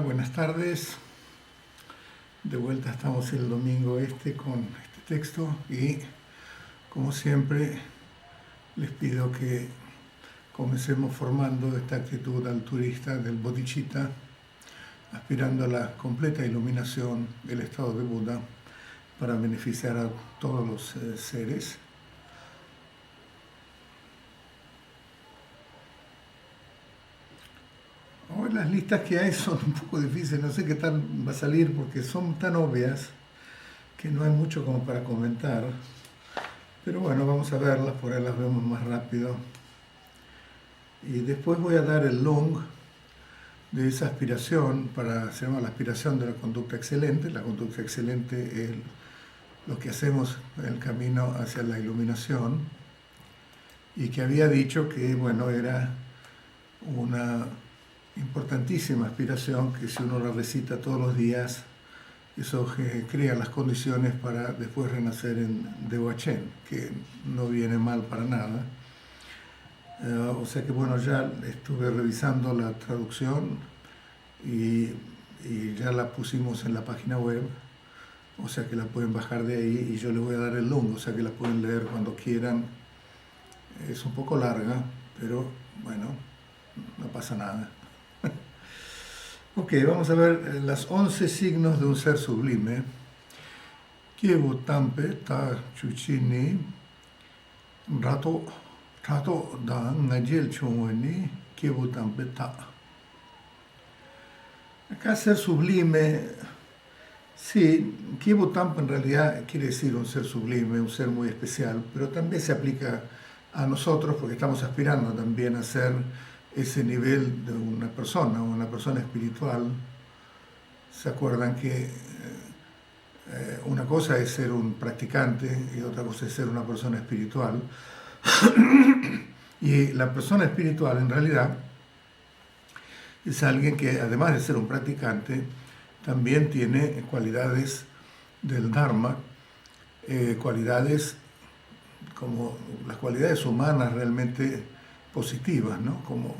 Buenas tardes. De vuelta estamos el domingo con este texto y, como siempre, les pido que comencemos formando esta actitud altruista del bodhicitta, aspirando a la completa iluminación del estado de Buda para beneficiar a todos los seres. Hoy las listas que hay son un poco difíciles, no sé qué tal va a salir porque son tan obvias que no hay mucho como para comentar. Pero bueno, vamos a verlas, por ahí las vemos más rápido. Y después voy a dar el long de esa aspiración, se llama la aspiración de la conducta excelente. La conducta excelente es lo que hacemos en el camino hacia la iluminación. Y que había dicho que, bueno, era una importantísima aspiración que si uno la recita todos los días, eso crea las condiciones para después renacer en Dewa-Chen, que no viene mal para nada. O sea que bueno, ya estuve revisando la traducción y ya la pusimos en la página web, o sea que la pueden bajar de ahí y yo les voy a dar el link, o sea que la pueden leer cuando quieran. Es un poco larga, pero bueno, no pasa nada. Ok, vamos a ver las 11 signos de un ser sublime. Kievu tampe ta chuchini rato da ngajel chungweni kievu tampe ta. Acá ser sublime, sí, Kievu tampe en realidad quiere decir un ser sublime, un ser muy especial, pero también se aplica a nosotros porque estamos aspirando también a ser ese nivel de una persona espiritual. ¿Se acuerdan que una cosa es ser un practicante y otra cosa es ser una persona espiritual? Y la persona espiritual en realidad es alguien que, además de ser un practicante, también tiene cualidades del Dharma, cualidades como las cualidades humanas realmente positivas, ¿no? Como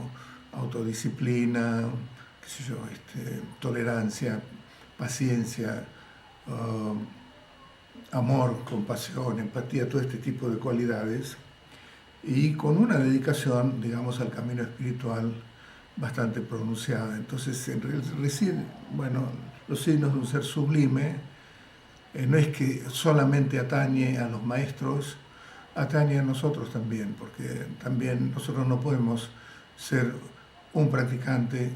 autodisciplina, qué sé yo, tolerancia, paciencia, amor, compasión, empatía, todo este tipo de cualidades, y con una dedicación, digamos, al camino espiritual bastante pronunciada. Entonces, bueno, los signos de un ser sublime no es que solamente atañe a los maestros, atañe a nosotros también, porque también nosotros no podemos ser un practicante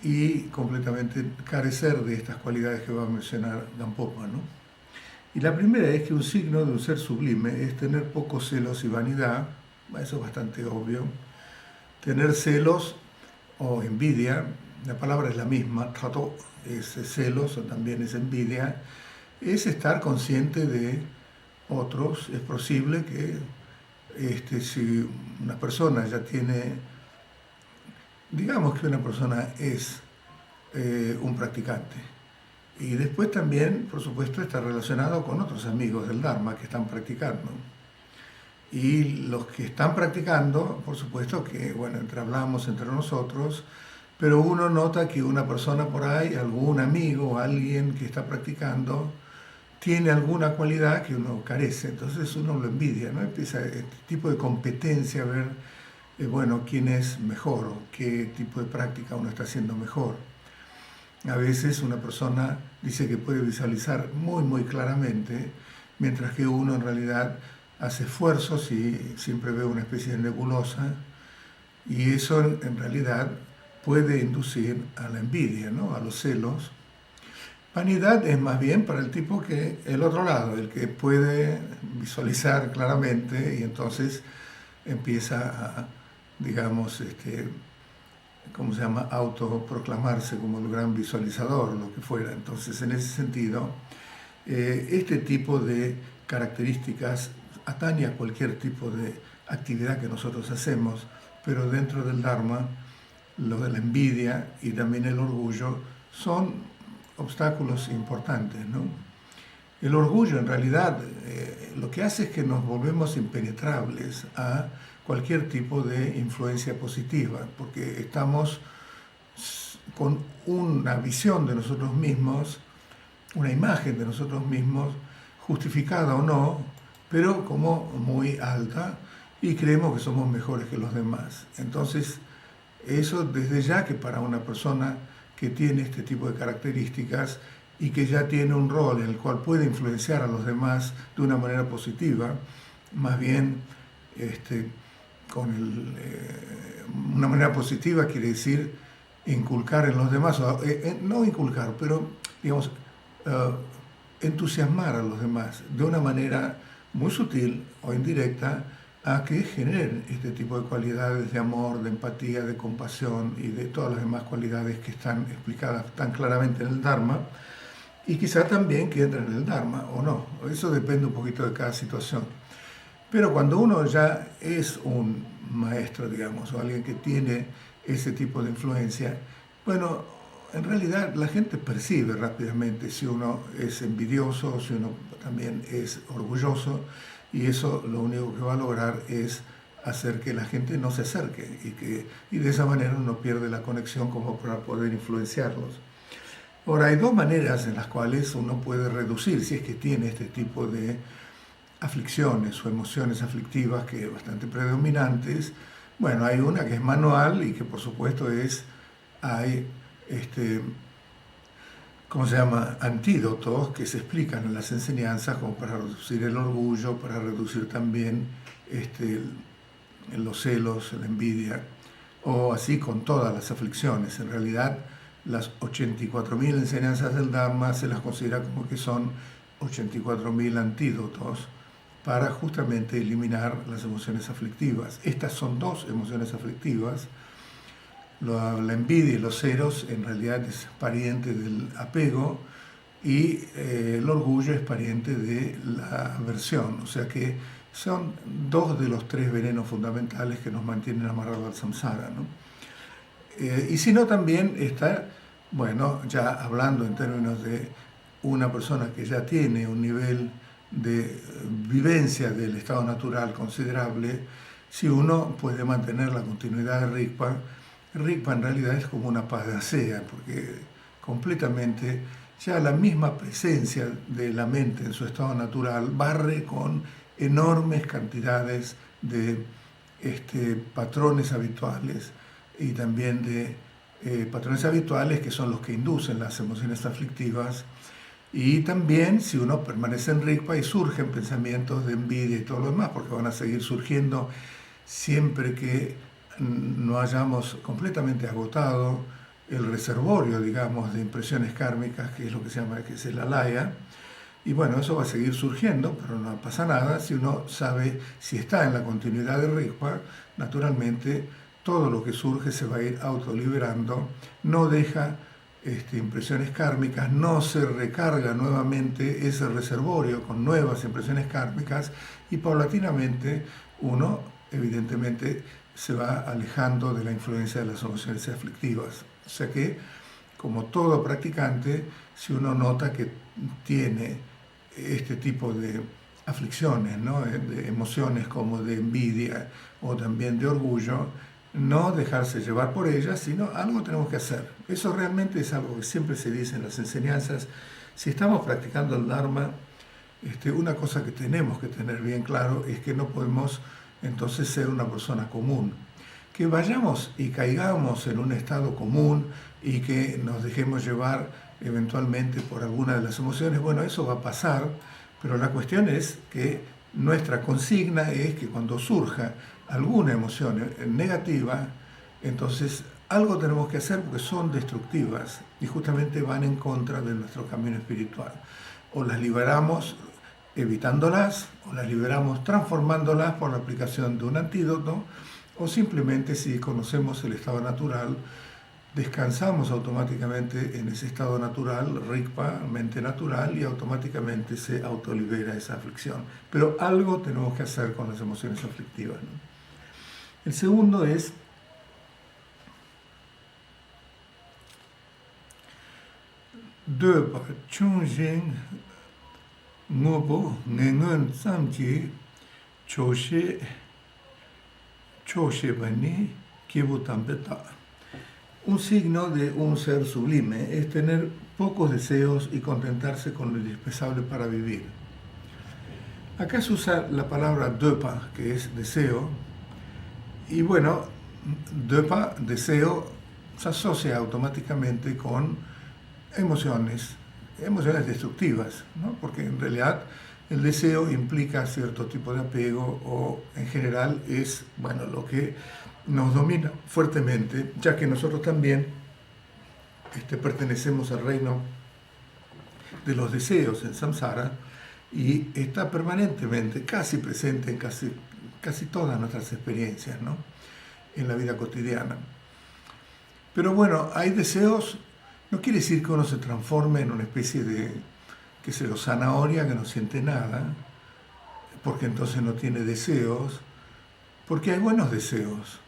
y completamente carecer de estas cualidades que va a mencionar Gampopa, ¿no? Y la primera es que un signo de un ser sublime es tener pocos celos y vanidad, eso es bastante obvio. Tener celos o envidia, la palabra es la misma, trato es celos o también es envidia, es estar consciente de otros. Es posible que si una persona ya tiene, digamos que una persona es un practicante, y después también, por supuesto, está relacionado con otros amigos del Dharma que están practicando. Y los que están practicando, por supuesto que, bueno, hablamos entre nosotros, pero uno nota que una persona por ahí, algún amigo o alguien que está practicando, tiene alguna cualidad que uno carece, entonces uno lo envidia, ¿no? Empieza este tipo de competencia a ver, bueno, quién es mejor o qué tipo de práctica uno está haciendo mejor. A veces una persona dice que puede visualizar muy claramente, mientras que uno en realidad hace esfuerzos y siempre ve una especie de nebulosa, y eso en realidad puede inducir a la envidia, ¿no? A los celos. Vanidad es más bien para el tipo que el otro lado, el que puede visualizar claramente y entonces empieza a, digamos, ¿cómo se llama?, autoproclamarse como el gran visualizador, lo que fuera. Entonces, en ese sentido, este tipo de características atañe a cualquier tipo de actividad que nosotros hacemos, pero dentro del Dharma, lo de la envidia y también el orgullo son obstáculos importantes, ¿no? El orgullo, en realidad, lo que hace es que nos volvemos impenetrables a cualquier tipo de influencia positiva, porque estamos con una visión de nosotros mismos, una imagen de nosotros mismos, justificada o no, pero como muy alta, y creemos que somos mejores que los demás. Entonces, eso desde ya que para una persona que tiene este tipo de características y que ya tiene un rol en el cual puede influenciar a los demás de una manera positiva, más bien una manera positiva quiere decir inculcar en los demás, no inculcar, pero digamos, entusiasmar a los demás de una manera muy sutil o indirecta a que generen este tipo de cualidades de amor, de empatía, de compasión y de todas las demás cualidades que están explicadas tan claramente en el Dharma, y quizá también que entren en el Dharma o no. Eso depende un poquito de cada situación. Pero cuando uno ya es un maestro, digamos, o alguien que tiene ese tipo de influencia, bueno, en realidad la gente percibe rápidamente si uno es envidioso, si uno también es orgulloso, y eso lo único que va a lograr es hacer que la gente no se acerque y de esa manera uno pierde la conexión como para poder influenciarlos. Ahora, hay dos maneras en las cuales uno puede reducir, si es que tiene este tipo de aflicciones o emociones aflictivas que son bastante predominantes. Bueno, hay una que es manual y que por supuesto hay ¿cómo se llama? Antídotos que se explican en las enseñanzas como para reducir el orgullo, para reducir también los celos, la envidia, o así con todas las aflicciones. En realidad, las 84.000 enseñanzas del Dharma se las considera como que son 84.000 antídotos para justamente eliminar las emociones aflictivas. Estas son dos emociones aflictivas. La envidia y los celos en realidad es pariente del apego y el orgullo es pariente de la aversión. O sea que son dos de los tres venenos fundamentales que nos mantienen amarrados al samsara, ¿no? Y si no, también está, bueno, ya hablando en términos de una persona que ya tiene un nivel de vivencia del estado natural considerable, si uno puede mantener la continuidad de Rigpa. Rigpa en realidad es como una panacea, porque completamente ya la misma presencia de la mente en su estado natural barre con enormes cantidades de patrones habituales y también de patrones habituales que son los que inducen las emociones aflictivas. Y también si uno permanece en Rigpa y surgen pensamientos de envidia y todo lo demás, porque van a seguir surgiendo siempre que no hayamos completamente agotado el reservorio, digamos, de impresiones kármicas, que es lo que se llama, que es el alaya. Y bueno, eso va a seguir surgiendo, pero no pasa nada si uno sabe, si está en la continuidad de Rigpa, naturalmente todo lo que surge se va a ir autoliberando, no deja impresiones kármicas, no se recarga nuevamente ese reservorio con nuevas impresiones kármicas y paulatinamente uno evidentemente se va alejando de la influencia de las emociones aflictivas. O sea que, como todo practicante, si uno nota que tiene este tipo de aflicciones, ¿no? De emociones como de envidia o también de orgullo, no dejarse llevar por ellas, sino algo tenemos que hacer. Eso realmente es algo que siempre se dice en las enseñanzas. Si estamos practicando el Dharma, una cosa que tenemos que tener bien claro es que no podemos entonces ser una persona común. Que vayamos y caigamos en un estado común y que nos dejemos llevar eventualmente por alguna de las emociones, bueno, eso va a pasar, pero la cuestión es que nuestra consigna es que cuando surja alguna emoción negativa, entonces algo tenemos que hacer porque son destructivas y justamente van en contra de nuestro camino espiritual. O las liberamos evitándolas, o las liberamos transformándolas por la aplicación de un antídoto, o simplemente si conocemos el estado natural, descansamos automáticamente en ese estado natural, Rigpa, mente natural, y automáticamente se autolibera esa aflicción. Pero algo tenemos que hacer con las emociones aflictivas, ¿no? El segundo es Döpa Chunjing Ngobo Ngengen Samji Choshe Bani Kibutambeta. un signo de un ser sublime es tener pocos deseos y contentarse con lo indispensable para vivir. Acá se usa la palabra döpa, que es deseo, y bueno, döpa, deseo, se asocia automáticamente con emociones destructivas, ¿no? Porque en realidad el deseo implica cierto tipo de apego o en general es, bueno, lo que nos domina fuertemente, ya que nosotros también pertenecemos al reino de los deseos en samsara y está permanentemente, casi presente en casi todas nuestras experiencias, ¿no? En la vida cotidiana. Pero bueno, hay deseos, no quiere decir que uno se transforme en una especie de, qué sé yo, zanahoria que no siente nada, porque entonces no tiene deseos, porque hay buenos deseos.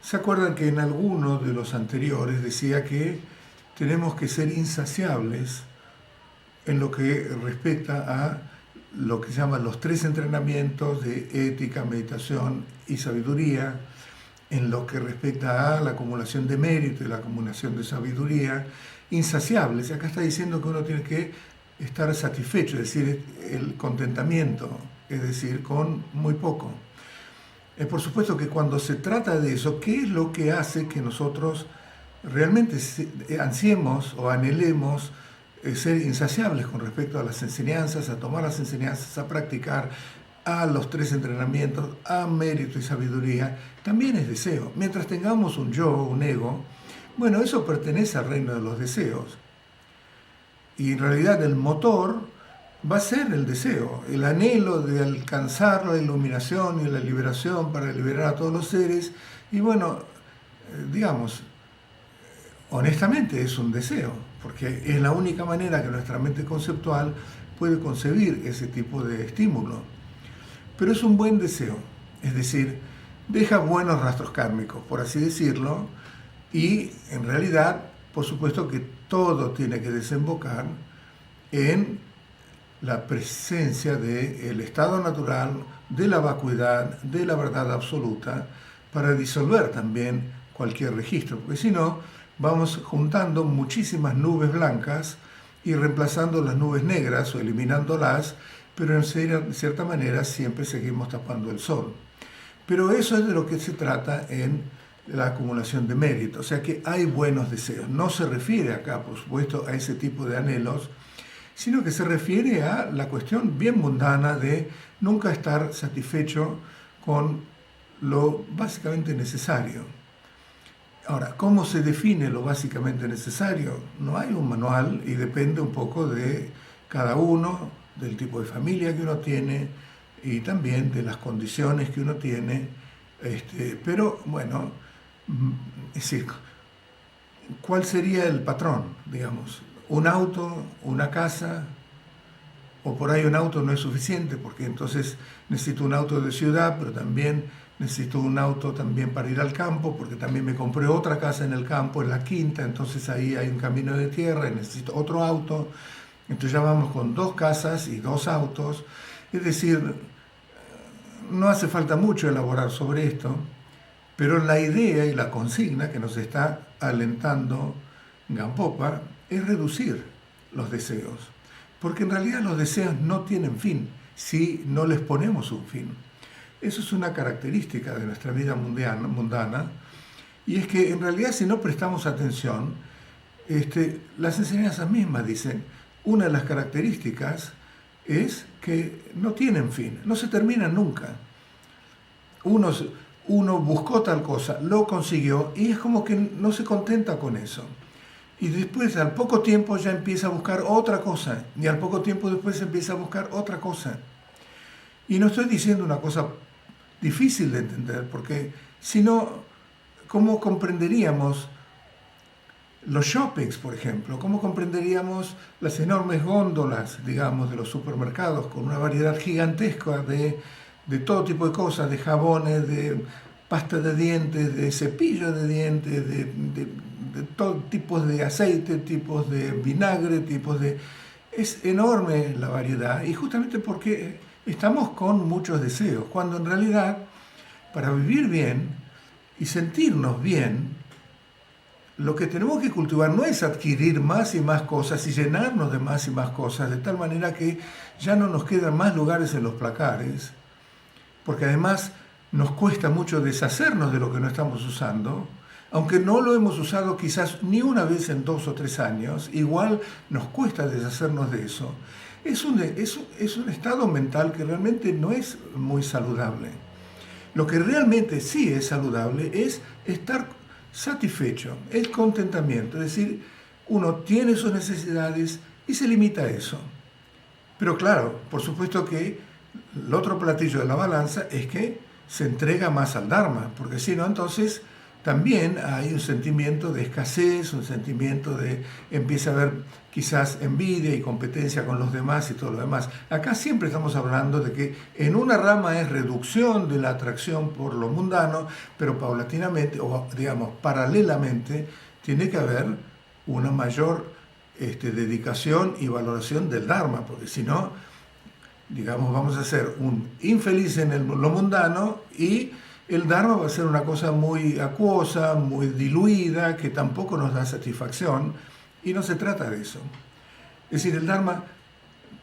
¿Se acuerdan que en alguno de los anteriores decía que tenemos que ser insaciables en lo que respecta a lo que se llaman los 3 entrenamientos de ética, meditación y sabiduría, en lo que respecta a la acumulación de mérito y la acumulación de sabiduría, insaciables? Acá está diciendo que uno tiene que estar satisfecho, es decir, el contentamiento, es decir, con muy poco. Por supuesto que cuando se trata de eso, ¿qué es lo que hace que nosotros realmente ansiemos o anhelemos ser insaciables con respecto a las enseñanzas, a tomar las enseñanzas, a practicar, a los 3 entrenamientos, a mérito y sabiduría? También es deseo. Mientras tengamos un yo, un ego, bueno, eso pertenece al reino de los deseos. Y en realidad el motor va a ser el deseo, el anhelo de alcanzar la iluminación y la liberación para liberar a todos los seres. Y bueno, digamos, honestamente es un deseo, porque es la única manera que nuestra mente conceptual puede concebir ese tipo de estímulo. Pero es un buen deseo, es decir, deja buenos rastros kármicos, por así decirlo, y en realidad, por supuesto que todo tiene que desembocar en la presencia del estado natural, de la vacuidad, de la verdad absoluta, para disolver también cualquier registro, porque si no, vamos juntando muchísimas nubes blancas y reemplazando las nubes negras o eliminándolas, pero en cierta manera siempre seguimos tapando el sol. Pero eso es de lo que se trata en la acumulación de mérito, o sea que hay buenos deseos. No se refiere acá, por supuesto, a ese tipo de anhelos, sino que se refiere a la cuestión bien mundana de nunca estar satisfecho con lo básicamente necesario. Ahora, ¿cómo se define lo básicamente necesario? No hay un manual y depende un poco de cada uno, del tipo de familia que uno tiene y también de las condiciones que uno tiene. Pero bueno, es decir, ¿cuál sería el patrón, digamos? Un auto, una casa, o por ahí un auto no es suficiente, porque entonces necesito un auto de ciudad, pero también necesito un auto también para ir al campo, porque también me compré otra casa en el campo, en la quinta, entonces ahí hay un camino de tierra y necesito otro auto. Entonces ya vamos con 2 casas y 2 autos. Es decir, no hace falta mucho elaborar sobre esto, pero la idea y la consigna que nos está alentando Gampopa es reducir los deseos, porque en realidad los deseos no tienen fin si no les ponemos un fin. Eso es una característica de nuestra vida mundana, y es que en realidad si no prestamos atención, las enseñanzas mismas dicen, una de las características es que no tienen fin, no se terminan nunca. Uno buscó tal cosa, lo consiguió y es como que no se contenta con eso. Y después, al poco tiempo, ya empieza a buscar otra cosa. Y al poco tiempo después empieza a buscar otra cosa. Y no estoy diciendo una cosa difícil de entender, porque si no, ¿cómo comprenderíamos los shoppings, por ejemplo? ¿Cómo comprenderíamos las enormes góndolas, digamos, de los supermercados, con una variedad gigantesca de todo tipo de cosas, de jabones, de pasta de dientes, de cepillo de dientes, de todo tipo de aceite, tipos de vinagre, tipos de... Es enorme la variedad, y justamente porque estamos con muchos deseos, cuando en realidad, para vivir bien, y sentirnos bien, lo que tenemos que cultivar no es adquirir más y más cosas y llenarnos de más y más cosas, de tal manera que ya no nos quedan más lugares en los placares, porque además nos cuesta mucho deshacernos de lo que no estamos usando, aunque no lo hemos usado quizás ni una vez en 2 o 3 años, igual nos cuesta deshacernos de eso. Es un estado mental que realmente no es muy saludable. Lo que realmente sí es saludable es estar satisfecho, el contentamiento, es decir, uno tiene sus necesidades y se limita a eso. Pero claro, por supuesto que el otro platillo de la balanza es que se entrega más al Dharma, porque si no, entonces también hay un sentimiento de escasez, un sentimiento de empieza a haber quizás envidia y competencia con los demás y todo lo demás. Acá siempre estamos hablando de que en una rama es reducción de la atracción por lo mundano, pero paulatinamente, o digamos paralelamente, tiene que haber una mayor dedicación y valoración del Dharma, porque si no, digamos, vamos a ser un infeliz en lo mundano y el Dharma va a ser una cosa muy acuosa, muy diluida, que tampoco nos da satisfacción, y no se trata de eso. Es decir, el Dharma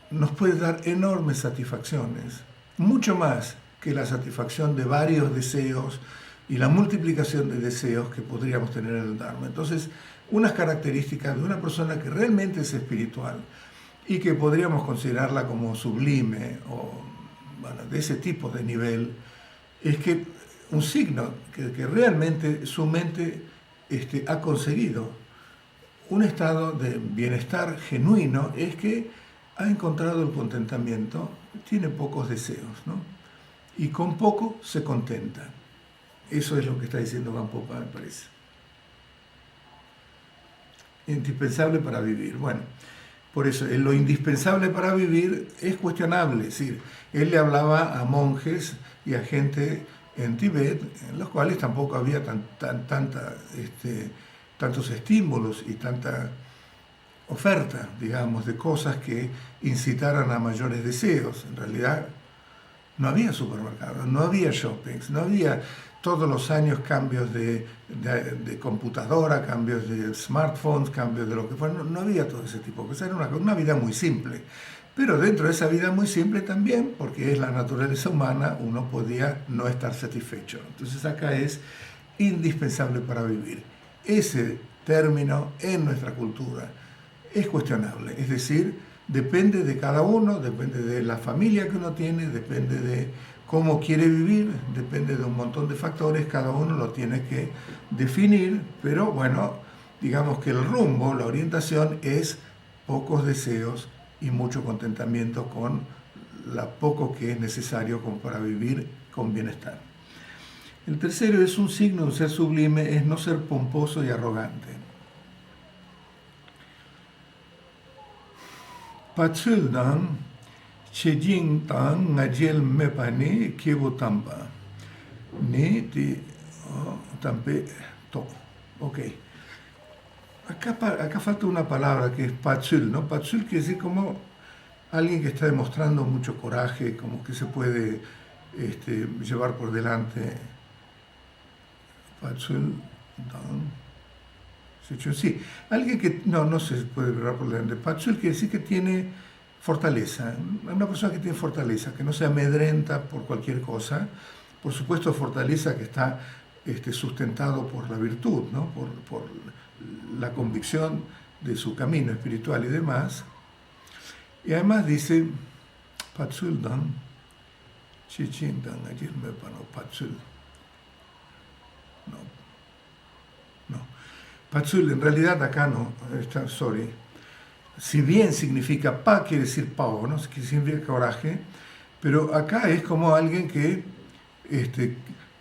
nos puede dar enormes satisfacciones, mucho más que la satisfacción de varios deseos y la multiplicación de deseos que podríamos tener en el Dharma. Entonces, unas características de una persona que realmente es espiritual y que podríamos considerarla como sublime o bueno, de ese tipo de nivel, es que un signo que realmente su mente ha conseguido un estado de bienestar genuino es que ha encontrado el contentamiento, tiene pocos deseos, ¿no? Y con poco se contenta. Eso es lo que está diciendo Gampopa, me parece. Indispensable para vivir. Bueno, por eso, lo indispensable para vivir es cuestionable. Es decir, él le hablaba a monjes y a gente en Tibet, en los cuales tampoco había tantos estímulos y tanta oferta, digamos, de cosas que incitaran a mayores deseos. En realidad, no había supermercados, no había shoppings, no había todos los años cambios de computadora, cambios de smartphones, cambios de lo que fuera. No había todo ese tipo de cosas. Era una vida muy simple. Pero dentro de esa vida muy simple también, porque es la naturaleza humana, uno podía no estar satisfecho. Entonces acá es indispensable para vivir. Ese término en nuestra cultura es cuestionable, es decir, depende de cada uno, depende de la familia que uno tiene, depende de cómo quiere vivir, depende de un montón de factores, cada uno lo tiene que definir, pero bueno, digamos que el rumbo, la orientación es pocos deseos y mucho contentamiento con lo poco que es necesario como para vivir con bienestar. El tercero es un signo de un ser sublime, es no ser pomposo y arrogante. Patsuldan, Chejing Tang, Ngajel Mepane, Kiebotamba. Ni ti tampe to. Ok. Acá falta una palabra que es Patsul, ¿no? Patsul quiere decir como alguien que está demostrando mucho coraje, como que se puede llevar por delante. Patsul Dan. Sí, alguien que no se puede llevar por delante. Patsul quiere decir que tiene fortaleza, una persona que tiene fortaleza, que no se amedrenta por cualquier cosa. Por supuesto, fortaleza que está sustentado por la virtud, ¿no? por la convicción de su camino espiritual y demás. Y además dice, Patsul Dan, Chichin Dan, ayer me pano Patsul. No. Patsul en realidad acá no, sorry. Si bien significa pa, quiere decir pavo, ¿no? Que significa coraje, pero acá es como alguien que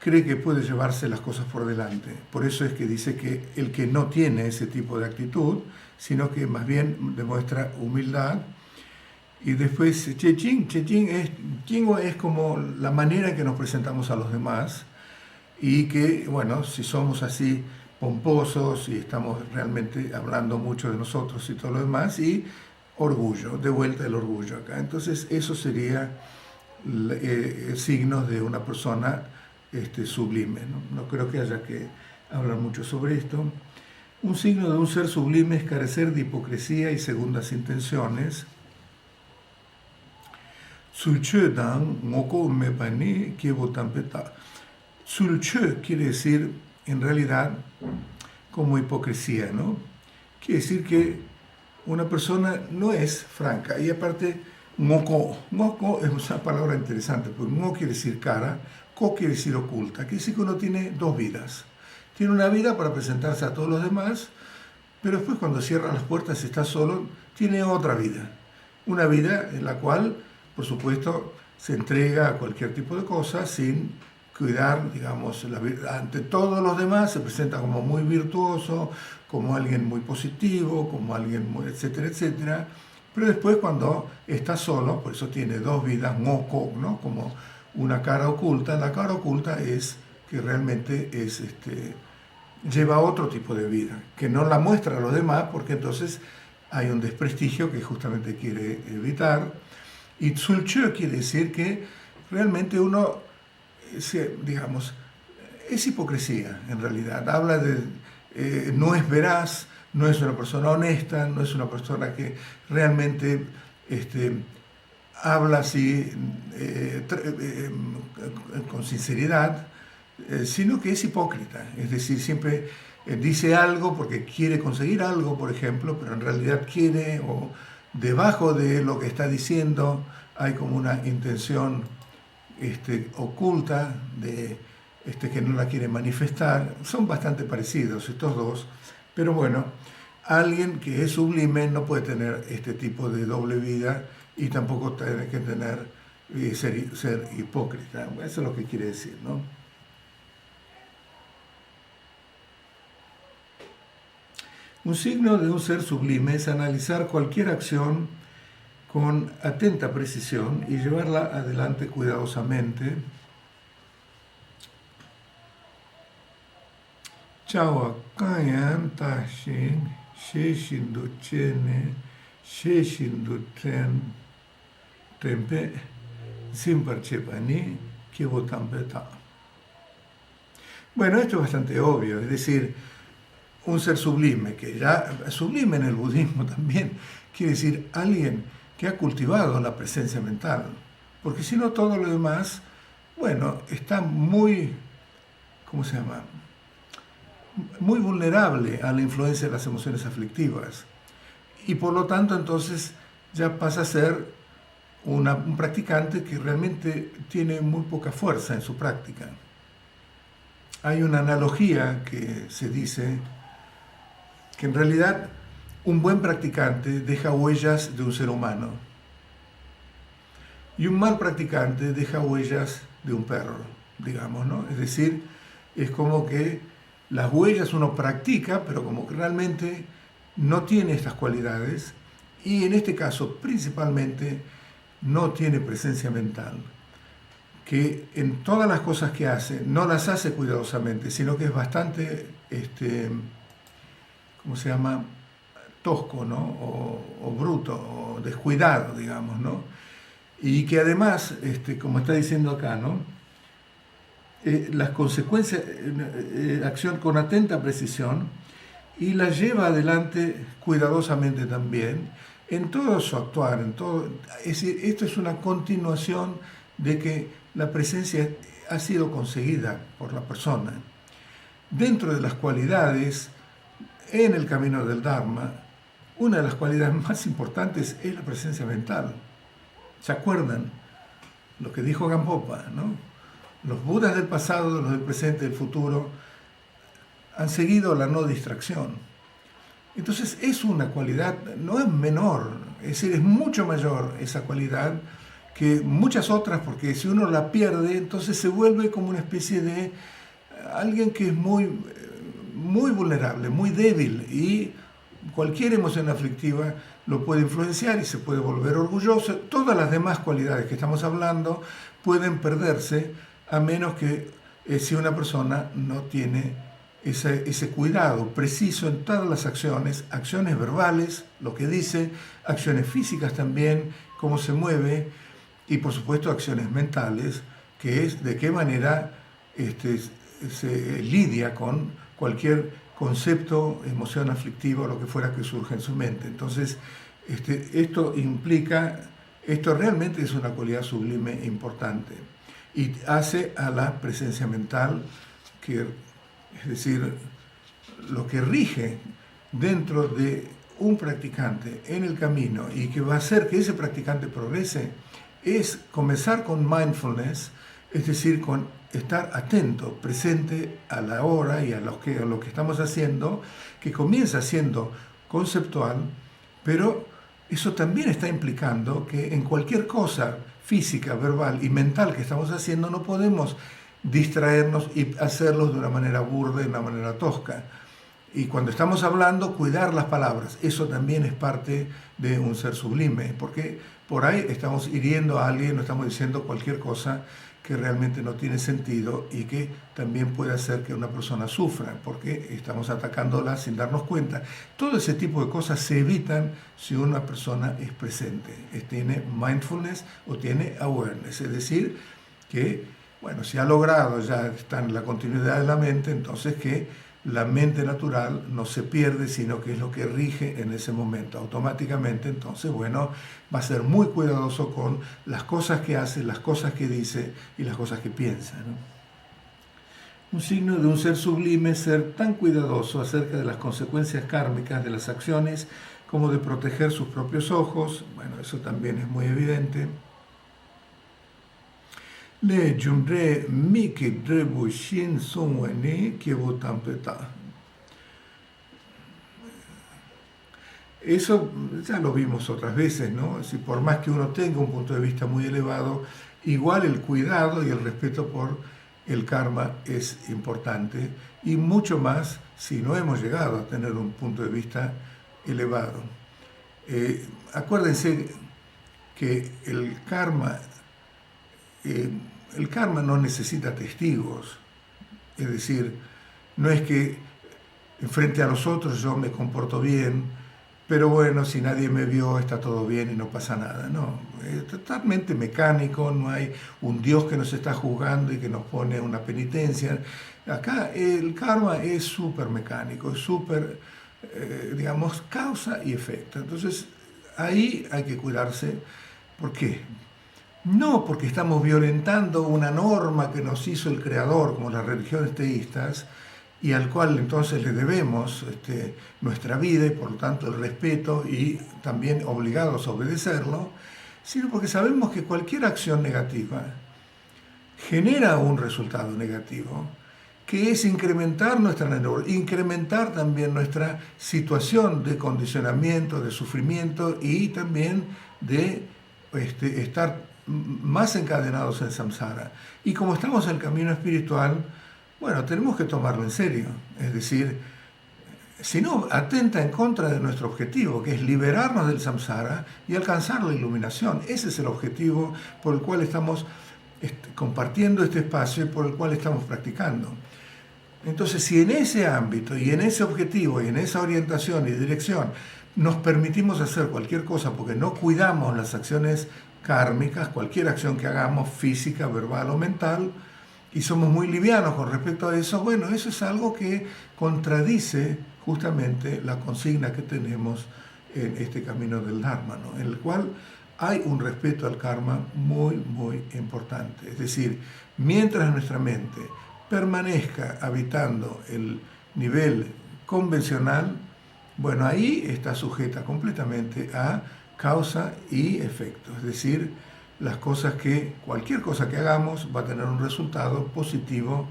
cree que puede llevarse las cosas por delante. Por eso es que dice que el que no tiene ese tipo de actitud, sino que más bien demuestra humildad. Y después, Chejing es como la manera en que nos presentamos a los demás y que, bueno, si somos así pomposos y estamos realmente hablando mucho de nosotros y todo lo demás, y orgullo, de vuelta el orgullo acá. Entonces, eso sería signos de una persona sublime, ¿no? No creo que haya que hablar mucho sobre esto. Un signo de un ser sublime es carecer de hipocresía y segundas intenciones. Sulchedan moko mepani kiebotampeta. Sulche quiere decir, en realidad, como hipocresía, ¿no? Quiere decir que una persona no es franca. Y aparte, moko es una palabra interesante, porque mo quiere decir cara, ko quiere decir oculta. Quiere decir que uno tiene dos vidas. Tiene una vida para presentarse a todos los demás, pero después cuando cierra las puertas y está solo, tiene otra vida. Una vida en la cual, por supuesto, se entrega a cualquier tipo de cosa sin cuidar, digamos, ante todos los demás se presenta como muy virtuoso, como alguien muy positivo, como alguien muy, etcétera, etcétera. Pero después cuando está solo, por eso tiene dos vidas, moko, ¿no? Como una cara oculta. La cara oculta es que realmente es, lleva otro tipo de vida, que no la muestra a los demás, porque entonces hay un desprestigio que justamente quiere evitar. Y tsulche quiere decir que realmente uno, digamos, es hipocresía en realidad. Habla de, no es veraz, no es una persona honesta, no es una persona que realmente habla así con sinceridad, sino que es hipócrita. Es decir, siempre dice algo porque quiere conseguir algo, por ejemplo, pero en realidad quiere, o debajo de lo que está diciendo hay como una intención oculta de que no la quiere manifestar. Son bastante parecidos estos dos, pero bueno, alguien que es sublime no puede tener este tipo de doble vida y tampoco tiene que tener ser hipócrita. Eso es lo que quiere decir, ¿no? Un signo de un ser sublime es analizar cualquier acción con atenta precisión y llevarla adelante cuidadosamente. Chawa kayan tashin sheshindu chene sheshindu tren tempe simparchepani kibotampeta. Bueno, esto es bastante obvio, es decir, un ser sublime, que ya sublime en el budismo también, quiere decir alguien que ha cultivado la presencia mental, porque si no todo lo demás, bueno, está muy, ¿cómo se llama?, muy vulnerable a la influencia de las emociones aflictivas, y por lo tanto entonces ya pasa a ser un practicante que realmente tiene muy poca fuerza en su práctica. Hay una analogía que se dice que en realidad un buen practicante deja huellas de un ser humano y un mal practicante deja huellas de un perro, digamos, ¿no? Es decir, es como que las huellas uno practica, pero como que realmente no tiene estas cualidades y en este caso principalmente no tiene presencia mental, que en todas las cosas que hace no las hace cuidadosamente, sino que es bastante, ¿cómo se llama?, tosco, ¿no? O bruto, o descuidado, digamos, ¿no? Y que además, como está diciendo acá, ¿no?, las consecuencias, acción con atenta precisión, y la lleva adelante cuidadosamente también, en todo su actuar, en todo. Es decir, esto es una continuación de que la presencia ha sido conseguida por la persona. Dentro de las cualidades, en el camino del Dharma, una de las cualidades más importantes es la presencia mental. ¿Se acuerdan lo que dijo Gampopa, ¿no? Los budas del pasado, los del presente, del futuro, han seguido la no distracción. Entonces es una cualidad, no es menor, es decir, es mucho mayor esa cualidad que muchas otras, porque si uno la pierde, entonces se vuelve como una especie de alguien que es muy vulnerable, muy débil, y cualquier emoción aflictiva lo puede influenciar y se puede volver orgulloso. Todas las demás cualidades que estamos hablando pueden perderse a menos que si una persona no tiene ese cuidado preciso en todas las acciones verbales, lo que dice, acciones físicas también, cómo se mueve, y por supuesto acciones mentales, que es de qué manera este, se lidia con cualquier concepto, emoción aflictiva o lo que fuera que surja en su mente. Entonces, esto realmente es una cualidad sublime e importante y hace a la presencia mental, es decir, lo que rige dentro de un practicante en el camino y que va a hacer que ese practicante progrese, es comenzar con mindfulness, es decir, con estar atento, presente a la hora y a lo que estamos haciendo, que comienza siendo conceptual, pero eso también está implicando que en cualquier cosa física, verbal y mental que estamos haciendo no podemos distraernos y hacerlo de una manera burda, de una manera tosca. Y cuando estamos hablando, cuidar las palabras, eso también es parte de un ser sublime, porque por ahí estamos hiriendo a alguien, no estamos diciendo cualquier cosa que realmente no tiene sentido y que también puede hacer que una persona sufra, porque estamos atacándola sin darnos cuenta. Todo ese tipo de cosas se evitan si una persona es presente, tiene mindfulness o tiene awareness, es decir, que, bueno, si ha logrado, ya está en la continuidad de la mente, entonces que la mente natural no se pierde, sino que es lo que rige en ese momento. Automáticamente, entonces, bueno, va a ser muy cuidadoso con las cosas que hace, las cosas que dice y las cosas que piensa, ¿no? Un signo de un ser sublime es ser tan cuidadoso acerca de las consecuencias kármicas de las acciones como de proteger sus propios ojos. Bueno, eso también es muy evidente. Le jumre miki drebu shin songweni kiebu tampeta. Eso ya lo vimos otras veces, ¿no? Si por más que uno tenga un punto de vista muy elevado, igual el cuidado y el respeto por el karma es importante, y mucho más si no hemos llegado a tener un punto de vista elevado. Acuérdense que el karma no necesita testigos, es decir, no es que frente a los otros yo me comporto bien, pero bueno, si nadie me vio está todo bien y no pasa nada. No, es totalmente mecánico, no hay un Dios que nos está juzgando y que nos pone una penitencia. Acá el karma es súper mecánico, es súper, digamos, causa y efecto. Entonces ahí hay que cuidarse. ¿Por qué? No porque estamos violentando una norma que nos hizo el Creador, como las religiones teístas, y al cual entonces le debemos nuestra vida y por lo tanto el respeto y también obligados a obedecerlo, sino porque sabemos que cualquier acción negativa genera un resultado negativo, que es incrementar incrementar también nuestra situación de condicionamiento, de sufrimiento y también de estar más encadenados en samsara. Y como estamos en el camino espiritual, bueno, tenemos que tomarlo en serio. Es decir, si no, atenta en contra de nuestro objetivo, que es liberarnos del samsara y alcanzar la iluminación. Ese es el objetivo por el cual estamos compartiendo este espacio y por el cual estamos practicando. Entonces, si en ese ámbito y en ese objetivo y en esa orientación y dirección nos permitimos hacer cualquier cosa porque no cuidamos las acciones kármicas, cualquier acción que hagamos, física, verbal o mental, y somos muy livianos con respecto a eso, bueno, eso es algo que contradice justamente la consigna que tenemos en este camino del Dharma, ¿no? En el cual hay un respeto al karma muy, muy importante. Es decir, mientras nuestra mente permanezca habitando el nivel convencional, bueno, ahí está sujeta completamente a causa y efecto. Es decir, cualquier cosa que hagamos va a tener un resultado positivo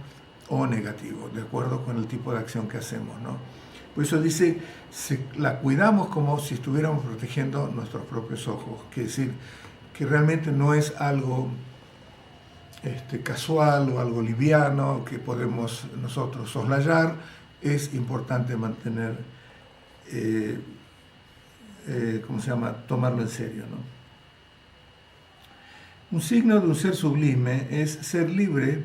o negativo, de acuerdo con el tipo de acción que hacemos, ¿no? Por eso dice, la cuidamos como si estuviéramos protegiendo nuestros propios ojos, que es decir, que realmente no es algo casual o algo liviano que podemos nosotros soslayar. Es importante mantener, tomarlo en serio, ¿no? Un signo de un ser sublime es ser libre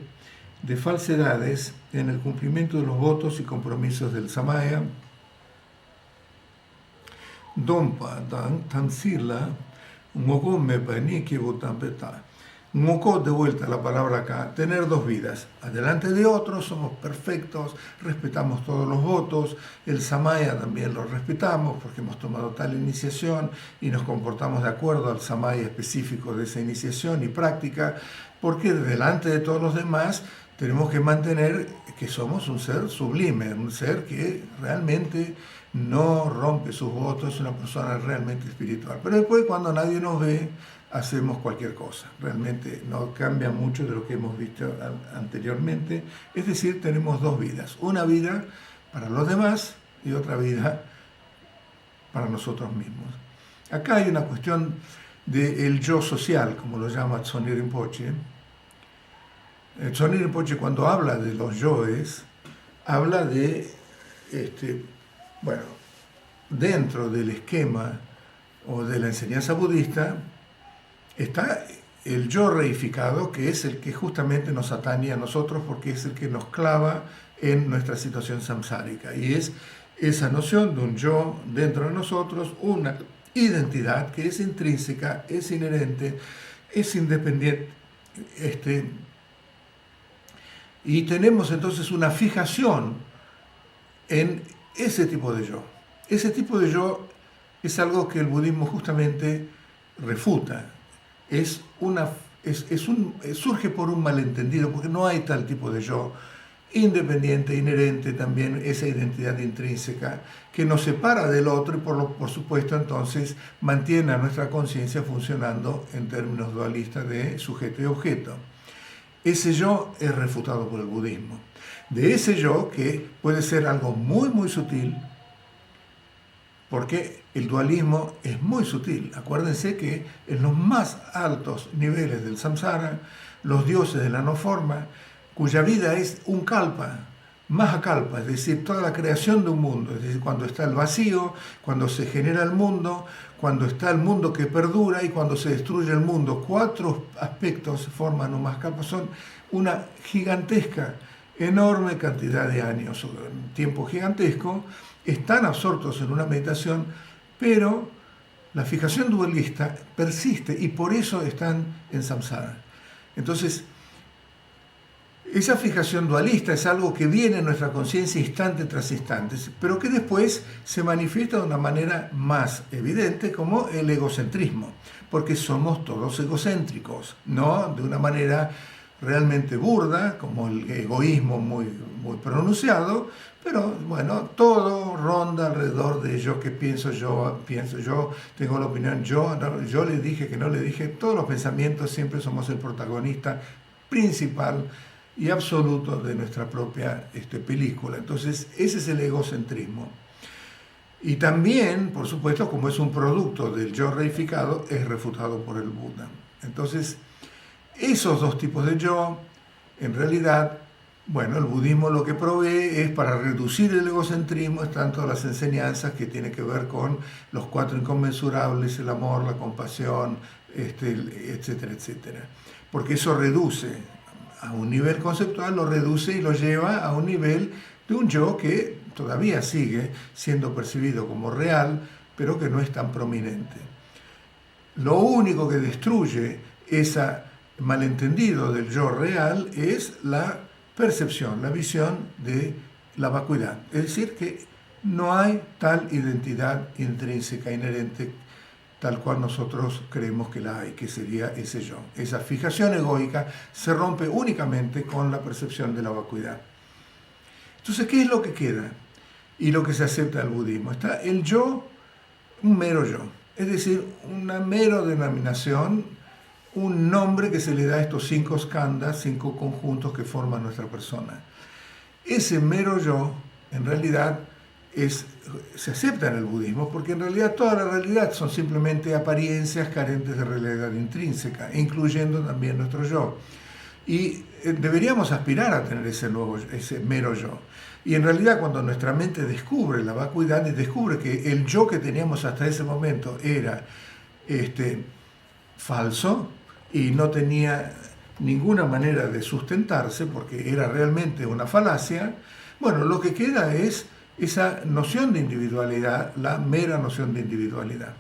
de falsedades en el cumplimiento de los votos y compromisos del Samaya. Dompa tansila mogome bani kivotampeta. Mukho, de vuelta la palabra acá, tener dos vidas. Adelante de otros, somos perfectos, respetamos todos los votos, el Samaya también lo respetamos porque hemos tomado tal iniciación y nos comportamos de acuerdo al Samaya específico de esa iniciación y práctica, porque delante de todos los demás tenemos que mantener que somos un ser sublime, un ser que realmente no rompe sus votos, es una persona realmente espiritual. Pero después, cuando nadie nos ve, hacemos cualquier cosa. Realmente no cambia mucho de lo que hemos visto anteriormente. Es decir, tenemos dos vidas. Una vida para los demás y otra vida para nosotros mismos. Acá hay una cuestión del yo social, como lo llama Tsoni Rinpoche. Tsoni Rinpoche, cuando habla de los yoes, habla de, dentro del esquema o de la enseñanza budista, está el yo reificado, que es el que justamente nos atañe a nosotros porque es el que nos clava en nuestra situación samsárica. Y es esa noción de un yo dentro de nosotros, una identidad que es intrínseca, es inherente, es independiente. Y tenemos entonces una fijación en ese tipo de yo. Ese tipo de yo es algo que el budismo justamente refuta. Surge por un malentendido, porque no hay tal tipo de yo independiente, inherente también, esa identidad intrínseca que nos separa del otro y por supuesto entonces mantiene a nuestra conciencia funcionando en términos dualistas de sujeto y objeto. Ese yo es refutado por el budismo. De ese yo, que puede ser algo muy, muy sutil, porque el dualismo es muy sutil. Acuérdense que en los más altos niveles del samsara, los dioses de la no forma, cuya vida es un kalpa, mahakalpa, es decir, toda la creación de un mundo, es decir, cuando está el vacío, cuando se genera el mundo, cuando está el mundo que perdura y cuando se destruye el mundo. 4 aspectos forman un mahakalpa, son una gigantesca, enorme cantidad de años, un tiempo gigantesco. Están absortos en una meditación, pero la fijación dualista persiste y por eso están en samsara. Entonces, esa fijación dualista es algo que viene en nuestra conciencia instante tras instante, pero que después se manifiesta de una manera más evidente como el egocentrismo, porque somos todos egocéntricos, no de una manera realmente burda, como el egoísmo muy, muy pronunciado, pero bueno, todo ronda alrededor de yo que pienso yo, tengo la opinión, yo le dije que no le dije, todos los pensamientos siempre somos el protagonista principal y absoluto de nuestra propia película. Entonces, ese es el egocentrismo. Y también, por supuesto, como es un producto del yo reificado, es refutado por el Buda. Entonces, esos dos tipos de yo, en realidad, bueno, el budismo lo que provee es para reducir el egocentrismo, están todas las enseñanzas que tienen que ver con los 4 inconmensurables, el amor, la compasión, etcétera, etcétera. Porque eso reduce a un nivel conceptual, lo reduce y lo lleva a un nivel de un yo que todavía sigue siendo percibido como real, pero que no es tan prominente. Lo único que destruye ese malentendido del yo real es la percepción, la visión de la vacuidad. Es decir, que no hay tal identidad intrínseca, inherente, tal cual nosotros creemos que la hay, que sería ese yo. Esa fijación egoica se rompe únicamente con la percepción de la vacuidad. Entonces, ¿qué es lo que queda? Y lo que se acepta del budismo. Está el yo, un mero yo. Es decir, una mera denominación, un nombre que se le da a estos 5 skandhas, 5 conjuntos que forman nuestra persona. Ese mero yo, en realidad, se acepta en el budismo, porque en realidad toda la realidad son simplemente apariencias carentes de realidad intrínseca, incluyendo también nuestro yo. Y deberíamos aspirar a tener ese mero yo. Y en realidad cuando nuestra mente descubre la vacuidad y descubre que el yo que teníamos hasta ese momento era falso y no tenía ninguna manera de sustentarse porque era realmente una falacia, bueno, lo que queda es esa noción de individualidad, la mera noción de individualidad.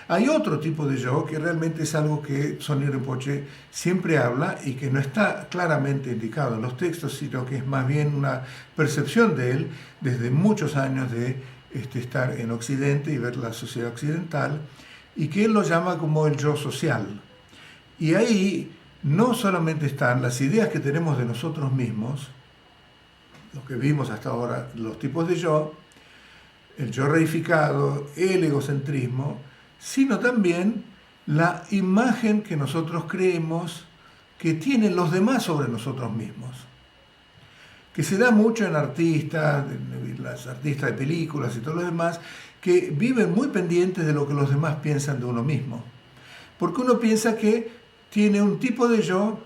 Hay otro tipo de yo que realmente es algo que Sonia Rinpoche siempre habla y que no está claramente indicado en los textos, sino que es más bien una percepción de él desde muchos años de estar en Occidente y ver la sociedad occidental, y que él lo llama como el yo social. Y ahí no solamente están las ideas que tenemos de nosotros mismos, lo que vimos hasta ahora, los tipos de yo, el yo reificado, el egocentrismo, sino también la imagen que nosotros creemos que tienen los demás sobre nosotros mismos, que se da mucho en artistas, las artistas de películas y todo lo demás, que viven muy pendientes de lo que los demás piensan de uno mismo, porque uno piensa que tiene un tipo de yo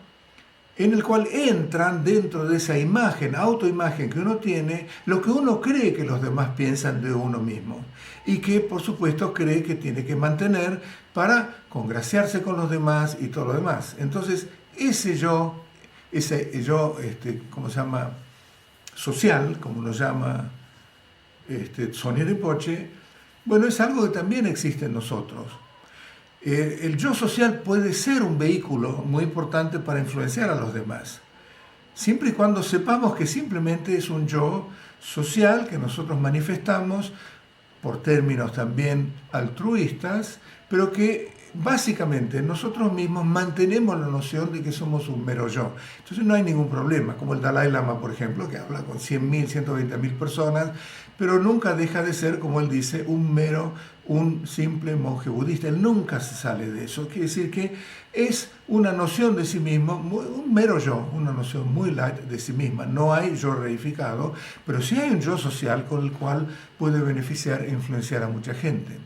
en el cual entran dentro de esa imagen, autoimagen que uno tiene, lo que uno cree que los demás piensan de uno mismo y que por supuesto cree que tiene que mantener para congraciarse con los demás y todo lo demás. Entonces, ese yo, ¿cómo se llama? Social, como lo llama Sonia Rinpoche, bueno, es algo que también existe en nosotros. El yo social puede ser un vehículo muy importante para influenciar a los demás, siempre y cuando sepamos que simplemente es un yo social que nosotros manifestamos por términos también altruistas, pero que básicamente nosotros mismos mantenemos la noción de que somos un mero yo. Entonces no hay ningún problema, como el Dalai Lama, por ejemplo, que habla con 100.000, 120.000 personas, pero nunca deja de ser, como él dice, un simple monje budista. Él nunca se sale de eso. Quiere decir que es una noción de sí mismo, un mero yo, una noción muy light de sí misma. No hay yo reificado, pero sí hay un yo social con el cual puede beneficiar e influenciar a mucha gente.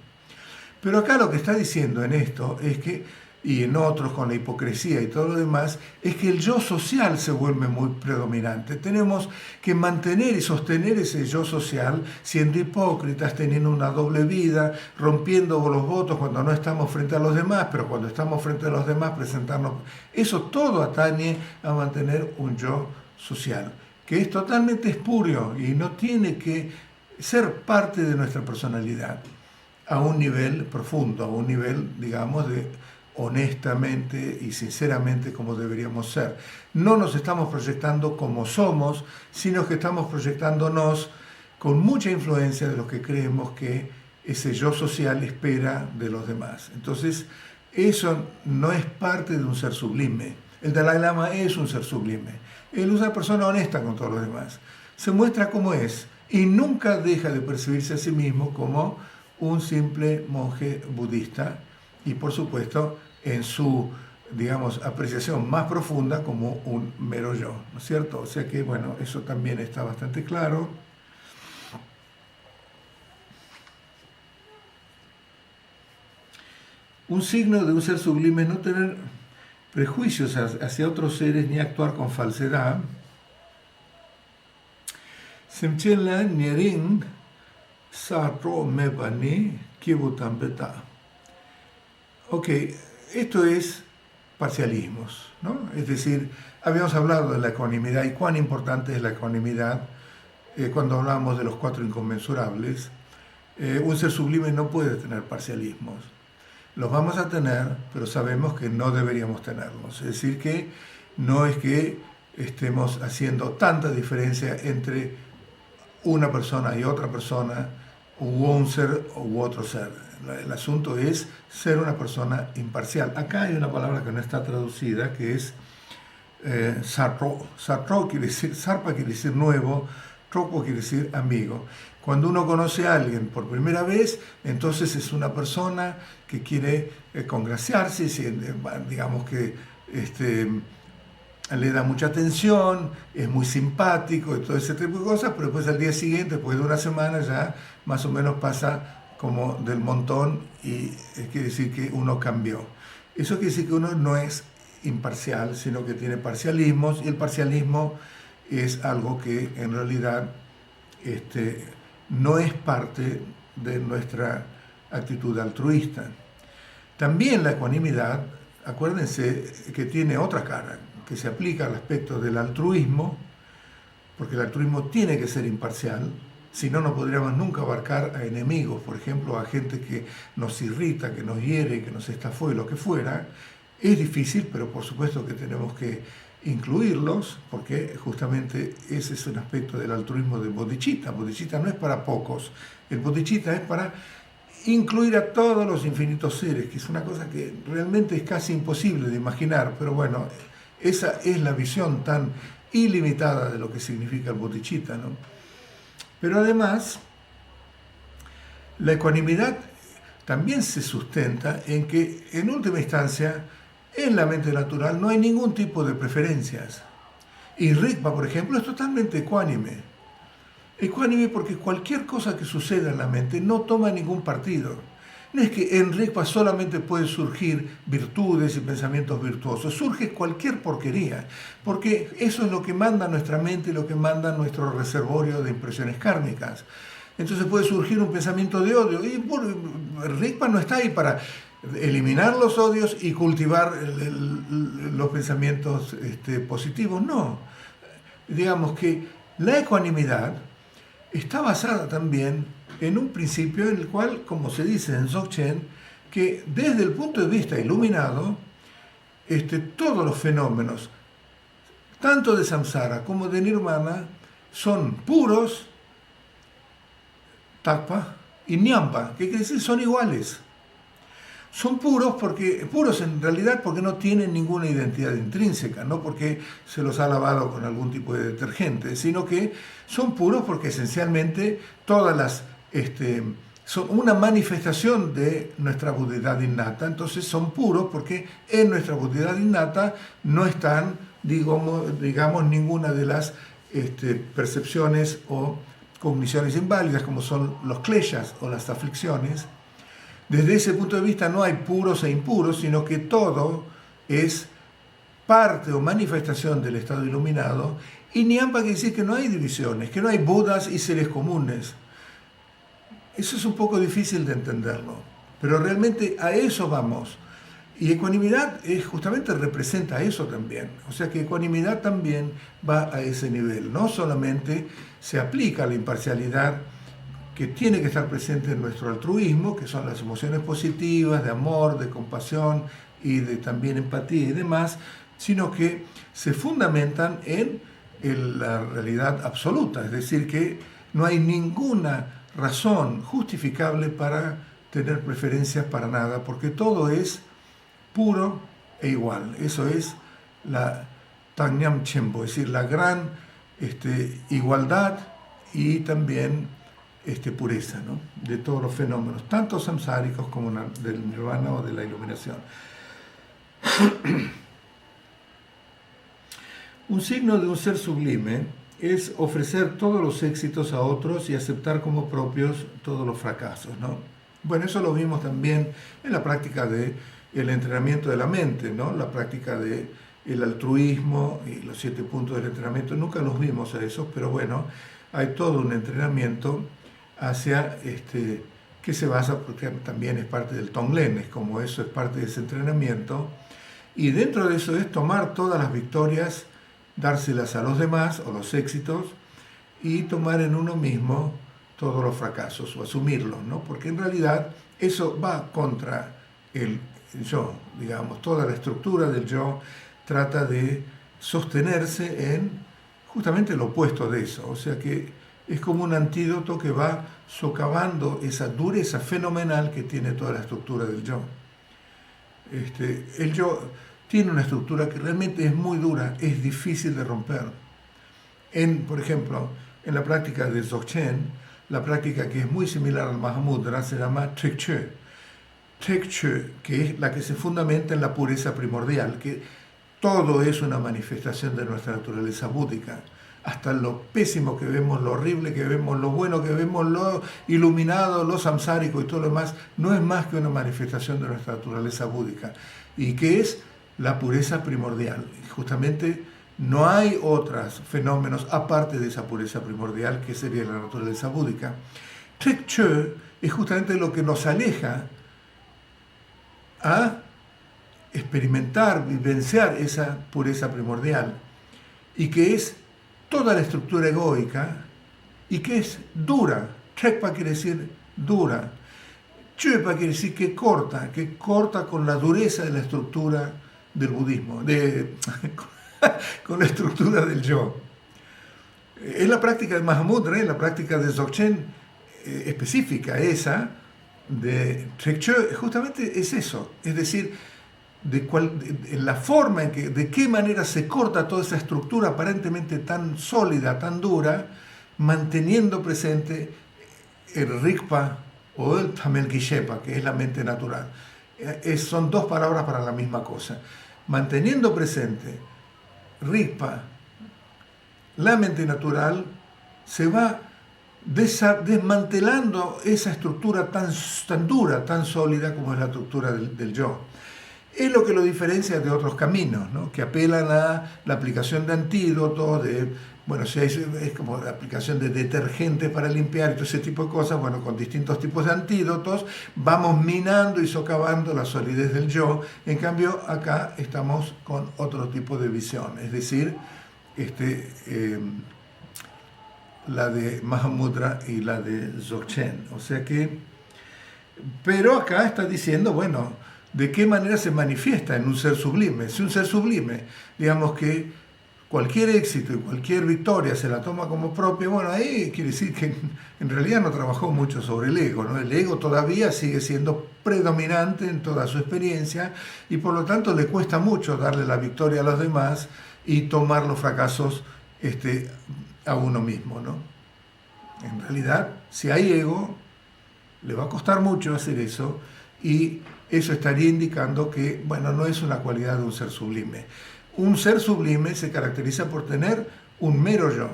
Pero acá lo que está diciendo en esto es que, y en otros con la hipocresía y todo lo demás, es que el yo social se vuelve muy predominante. Tenemos que mantener y sostener ese yo social siendo hipócritas, teniendo una doble vida, rompiendo los votos cuando no estamos frente a los demás, pero cuando estamos frente a los demás presentarnos. Eso todo atañe a mantener un yo social, que es totalmente espurio y no tiene que ser parte de nuestra personalidad a un nivel profundo, a un nivel, digamos, de honestamente y sinceramente como deberíamos ser. No nos estamos proyectando como somos, sino que estamos proyectándonos con mucha influencia de lo que creemos que ese yo social espera de los demás. Entonces, eso no es parte de un ser sublime. El Dalai Lama es un ser sublime. Él es una persona honesta con todos los demás. Se muestra como es y nunca deja de percibirse a sí mismo como un simple monje budista y, por supuesto, en su, digamos, apreciación más profunda como un mero yo, ¿no es cierto? O sea que, bueno, eso también está bastante claro. Un signo de un ser sublime es no tener prejuicios hacia otros seres ni actuar con falsedad. Semchela Nyering Sarro Mebani Kibutambeta. Ok, esto es parcialismos, ¿no? Es decir, habíamos hablado de la ecuanimidad y cuán importante es la ecuanimidad cuando hablamos de los 4 inconmensurables. Un ser sublime no puede tener parcialismos. Los vamos a tener, pero sabemos que no deberíamos tenerlos. Es decir, que no es que estemos haciendo tanta diferencia entre una persona y otra persona, u un ser u otro ser. El asunto es ser una persona imparcial. Acá hay una palabra que no está traducida, que es sarro. Sarro quiere decir, sarpa quiere decir nuevo, tropo quiere decir amigo. Cuando uno conoce a alguien por primera vez, entonces es una persona que quiere congraciarse, digamos que le da mucha atención, es muy simpático y todo ese tipo de cosas, pero después al día siguiente, después de una semana, ya más o menos pasa como del montón y quiere decir que uno cambió. Eso quiere decir que uno no es imparcial, sino que tiene parcialismos, y el parcialismo es algo que en realidad no es parte de nuestra actitud altruista. También la ecuanimidad, acuérdense que tiene otra cara, que se aplica al aspecto del altruismo, porque el altruismo tiene que ser imparcial, Si no, no podríamos nunca abarcar a enemigos, por ejemplo, a gente que nos irrita, que nos hiere, que nos estafó y lo que fuera. Es difícil, pero por supuesto que tenemos que incluirlos, porque justamente ese es un aspecto del altruismo del bodhicitta. Bodhicitta no es para pocos, el bodhicitta es para incluir a todos los infinitos seres, que es una cosa que realmente es casi imposible de imaginar, pero bueno, esa es la visión tan ilimitada de lo que significa el bodhicitta, ¿no? Pero además, la ecuanimidad también se sustenta en que, en última instancia, en la mente natural no hay ningún tipo de preferencias. Y Rigpa, por ejemplo, es totalmente ecuánime. Ecuánime porque cualquier cosa que suceda en la mente no toma ningún partido. No es que en Rigpa solamente pueden surgir virtudes y pensamientos virtuosos, surge cualquier porquería, porque eso es lo que manda nuestra mente y lo que manda nuestro reservorio de impresiones kármicas. Entonces puede surgir un pensamiento de odio, y Rigpa no está ahí para eliminar los odios y cultivar los pensamientos positivos, no. Digamos que la ecuanimidad está basada también en un principio en el cual, como se dice en Dzogchen, que desde el punto de vista iluminado, todos los fenómenos, tanto de samsara como de nirvana, son puros, takpa y nyampa, que quiere decir son iguales. Son puros en realidad porque no tienen ninguna identidad intrínseca, no porque se los ha lavado con algún tipo de detergente, sino que son puros porque esencialmente todas las son una manifestación de nuestra buddhidad innata. Entonces son puros porque en nuestra buddhidad innata no están, digamos ninguna de las percepciones o cogniciones inválidas, como son los kleshas o las aflicciones. Desde ese punto de vista no hay puros e impuros, sino que todo es parte o manifestación del estado iluminado. Y Nyampa quiere decir que no hay divisiones, que no hay budas y seres comunes. Eso es un poco difícil de entenderlo, pero realmente a eso vamos. Y ecuanimidad justamente representa eso también. O sea que ecuanimidad también va a ese nivel. No solamente se aplica la imparcialidad que tiene que estar presente en nuestro altruismo, que son las emociones positivas, de amor, de compasión y de también empatía y demás, sino que se fundamentan en la realidad absoluta, es decir, que no hay ninguna razón justificable para tener preferencias para nada, porque todo es puro e igual. Eso es la Tangyam Chenpo, es decir, la gran igualdad y también pureza, ¿no?, de todos los fenómenos, tanto samsáricos como del nirvana o de la iluminación. Un signo de un ser sublime es ofrecer todos los éxitos a otros y aceptar como propios todos los fracasos, ¿no? Bueno, eso lo vimos también en la práctica del entrenamiento de la mente, ¿no? La práctica del altruismo y los 7 puntos del entrenamiento. Nunca los vimos a esos, pero bueno, hay todo un entrenamiento hacia que se basa, porque también es parte del Tonglen, es como eso es parte de ese entrenamiento, y dentro de eso es tomar todas las victorias, dárselas a los demás o los éxitos, y tomar en uno mismo todos los fracasos o asumirlos, ¿no? Porque en realidad eso va contra el yo, digamos, toda la estructura del yo trata de sostenerse en justamente lo opuesto de eso, o sea que es como un antídoto que va socavando esa dureza fenomenal que tiene toda la estructura del yo. El yo tiene una estructura que realmente es muy dura, es difícil de romper. Por ejemplo, en la práctica de Dzogchen, la práctica que es muy similar al Mahamudra se llama Trekche. Trekche, que es la que se fundamenta en la pureza primordial, que todo es una manifestación de nuestra naturaleza búdica. Hasta lo pésimo que vemos, lo horrible que vemos, lo bueno que vemos, lo iluminado, lo samsárico y todo lo demás, no es más que una manifestación de nuestra naturaleza búdica, y que es la pureza primordial. Justamente no hay otros fenómenos aparte de esa pureza primordial, que sería la naturaleza búdica. Trekche es justamente lo que nos aleja a experimentar, vivenciar esa pureza primordial, y que es toda la estructura egoica y que es dura. Trekpa quiere decir dura. Chöpa quiere decir que corta con la dureza de la estructura del budismo, con la estructura del yo. Es la práctica de Mahamudra, es la práctica de Dzogchen específica, esa de Trekchö, justamente es eso, es decir, la forma en que, de qué manera se corta toda esa estructura aparentemente tan sólida, tan dura, manteniendo presente el Rigpa o el Tamelkishepa, que es la mente natural. Son dos palabras para la misma cosa. Manteniendo presente Rigpa, la mente natural, se va desmantelando esa estructura tan dura, tan sólida como es la estructura del yo. Es lo que lo diferencia de otros caminos, ¿no? Que apelan a la aplicación de antídotos, es como la aplicación de detergentes para limpiar y todo ese tipo de cosas, bueno, con distintos tipos de antídotos, vamos minando y socavando la solidez del yo. En cambio, acá estamos con otro tipo de visión, es decir, la de Mahamudra y la de Dzogchen. O sea que, pero acá está diciendo, bueno, ¿de qué manera se manifiesta en un ser sublime? Si un ser sublime, digamos que cualquier éxito y cualquier victoria se la toma como propia, bueno, ahí quiere decir que en realidad no trabajó mucho sobre el ego, ¿no? El ego todavía sigue siendo predominante en toda su experiencia y por lo tanto le cuesta mucho darle la victoria a los demás y tomar los fracasos a uno mismo, ¿no? En realidad, si hay ego, le va a costar mucho hacer eso y eso estaría indicando que, bueno, no es una cualidad de un ser sublime. Un ser sublime se caracteriza por tener un mero yo.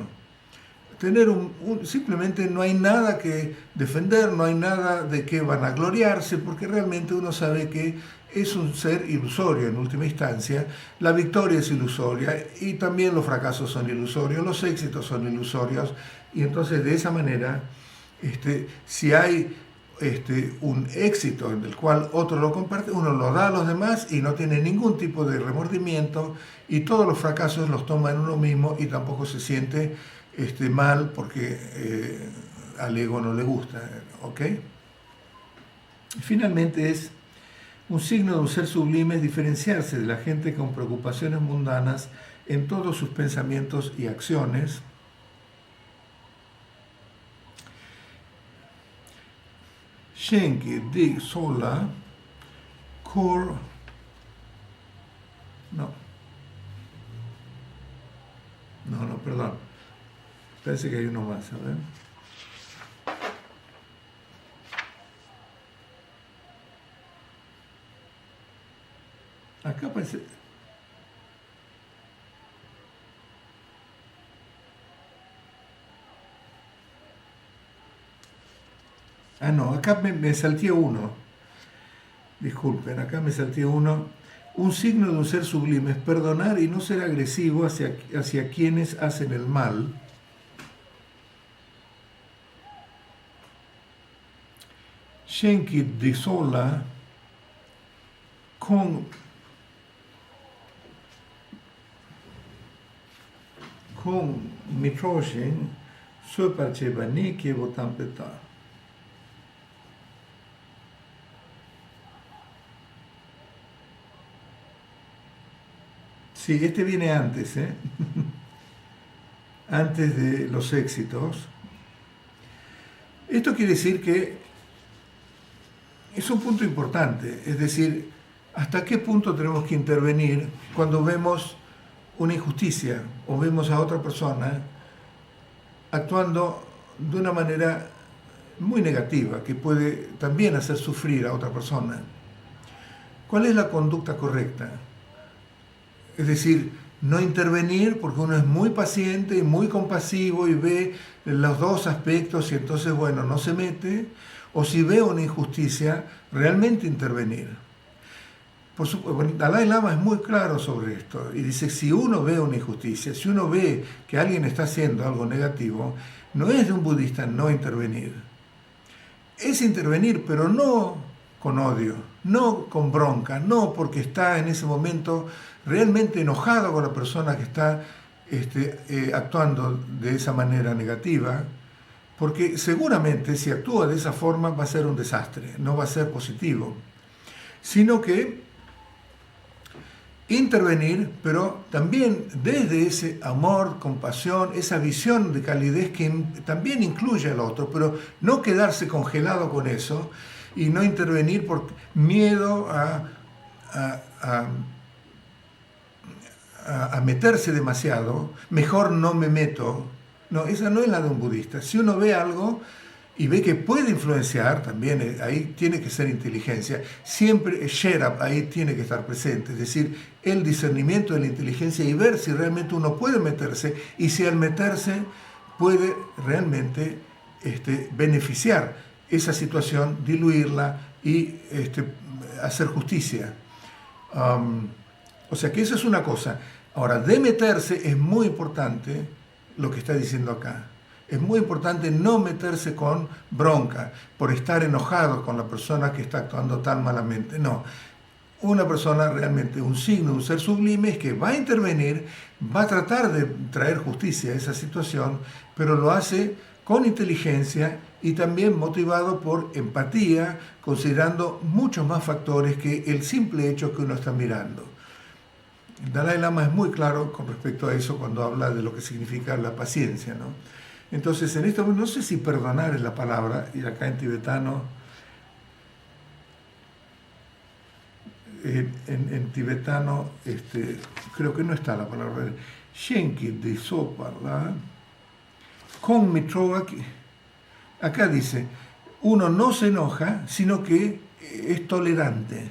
Simplemente no hay nada que defender, no hay nada de qué vanagloriarse, porque realmente uno sabe que es un ser ilusorio en última instancia. La victoria es ilusoria y también los fracasos son ilusorios, los éxitos son ilusorios. Y entonces de esa manera, si hay un éxito en el cual otro lo comparte, uno lo da a los demás y no tiene ningún tipo de remordimiento y todos los fracasos los toma en uno mismo y tampoco se siente mal porque al ego no le gusta, ¿ok? Finalmente es un signo de un ser sublime es diferenciarse de la gente con preocupaciones mundanas en todos sus pensamientos y acciones. Shenki Dig Sola Kor. No, perdón. Parece que hay uno más, a ver. Acá parece. No, acá me salté uno. Disculpen, acá me salté uno. Un signo de un ser sublime es perdonar y no ser agresivo hacia quienes hacen el mal. Shenki Disola con Mitroshin Soparchevani que votampeta. Sí, viene antes, antes de los éxitos. Esto quiere decir que es un punto importante, es decir, hasta qué punto tenemos que intervenir cuando vemos una injusticia o vemos a otra persona actuando de una manera muy negativa que puede también hacer sufrir a otra persona. ¿Cuál es la conducta correcta? Es decir, no intervenir porque uno es muy paciente y muy compasivo y ve los dos aspectos y entonces, bueno, no se mete, o si ve una injusticia, realmente intervenir. Por supuesto, Dalai Lama es muy claro sobre esto y dice, si uno ve una injusticia, si uno ve que alguien está haciendo algo negativo, no es de un budista no intervenir. Es intervenir, pero no con odio, no con bronca, no porque está en ese momento realmente enojado con la persona que está actuando de esa manera negativa, porque seguramente si actúa de esa forma va a ser un desastre, no va a ser positivo, sino que intervenir, pero también desde ese amor, compasión, esa visión de calidez que también incluye al otro, pero no quedarse congelado con eso y no intervenir por miedo a meterse demasiado. Mejor no me meto. No, esa no es la de un budista. Si uno ve algo y ve que puede influenciar, también ahí tiene que ser inteligencia. Siempre Sherab ahí tiene que estar presente, es decir, el discernimiento de la inteligencia y ver si realmente uno puede meterse y si al meterse puede realmente beneficiar esa situación, diluirla y hacer justicia. O sea que eso es una cosa. Ahora, de meterse es muy importante lo que está diciendo acá. Es muy importante no meterse con bronca por estar enojado con la persona que está actuando tan malamente. No, una persona realmente, un signo, un ser sublime es que va a intervenir, va a tratar de traer justicia a esa situación, pero lo hace con inteligencia y también motivado por empatía, considerando muchos más factores que el simple hecho que uno está mirando. El Dalai Lama es muy claro con respecto a eso cuando habla de lo que significa la paciencia, ¿no? Entonces, en esto, no sé si perdonar es la palabra, y acá en tibetano, en tibetano, creo que no está la palabra, Shenki de sopa, ¿verdad? Con mitroa, acá dice, uno no se enoja, sino que es tolerante.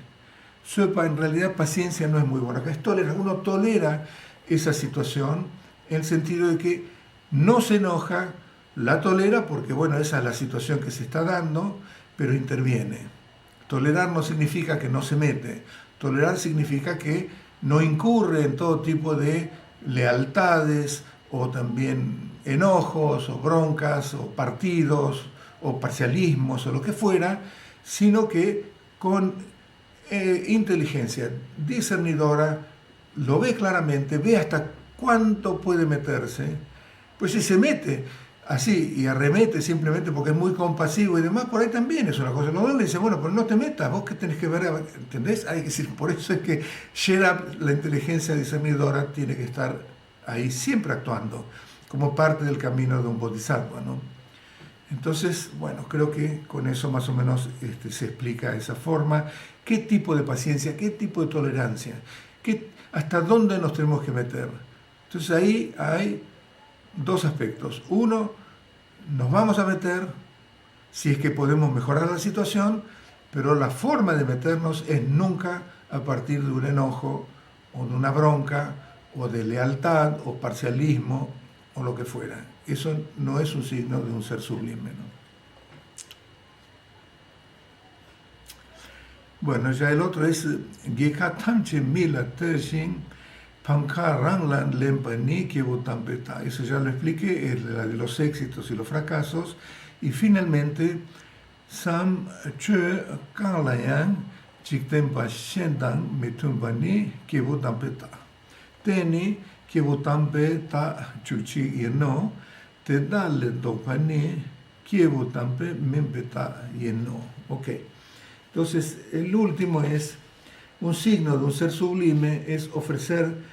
Sopa, en realidad, paciencia no es muy buena, acá es tolerante, uno tolera esa situación en el sentido de que no se enoja, la tolera porque, bueno, esa es la situación que se está dando, pero interviene. Tolerar no significa que no se mete. Tolerar significa que no incurre en todo tipo de lealtades o también enojos o broncas o partidos o parcialismos o lo que fuera, sino que con inteligencia discernidora lo ve claramente, ve hasta cuánto puede meterse. Pues si se mete así y arremete simplemente porque es muy compasivo y demás, por ahí también es una cosa. Los dos le dicen, bueno, pero no te metas, vos que tenés que ver, ¿entendés? Hay que decir, por eso es que Sherab, la inteligencia discernidora, tiene que estar ahí siempre actuando, como parte del camino de un bodhisattva, ¿no? Entonces, bueno, creo que con eso más o menos se explica esa forma, qué tipo de paciencia, qué tipo de tolerancia, hasta dónde nos tenemos que meter. Entonces ahí hay dos aspectos. Uno, nos vamos a meter si es que podemos mejorar la situación, pero la forma de meternos es nunca a partir de un enojo o de una bronca o de lealtad o parcialismo o lo que fuera. Eso no es un signo de un ser sublime, ¿no? Bueno, ya el otro es Gekatamche Mila Tershin Pankha Ranglan Lempani Kiebutampeta. Eso ya lo expliqué, es la de los éxitos y los fracasos. Y finalmente, Sam Che Kanglayan Chiktempa Shendang Mitumpani Kiebutampeta. Teni Kiebutampeta Chuchi Yeno, Te Dale Dopani Kiebutampe Mimpeta Yeno. Ok. Entonces, el último es un signo de un ser sublime, es ofrecer.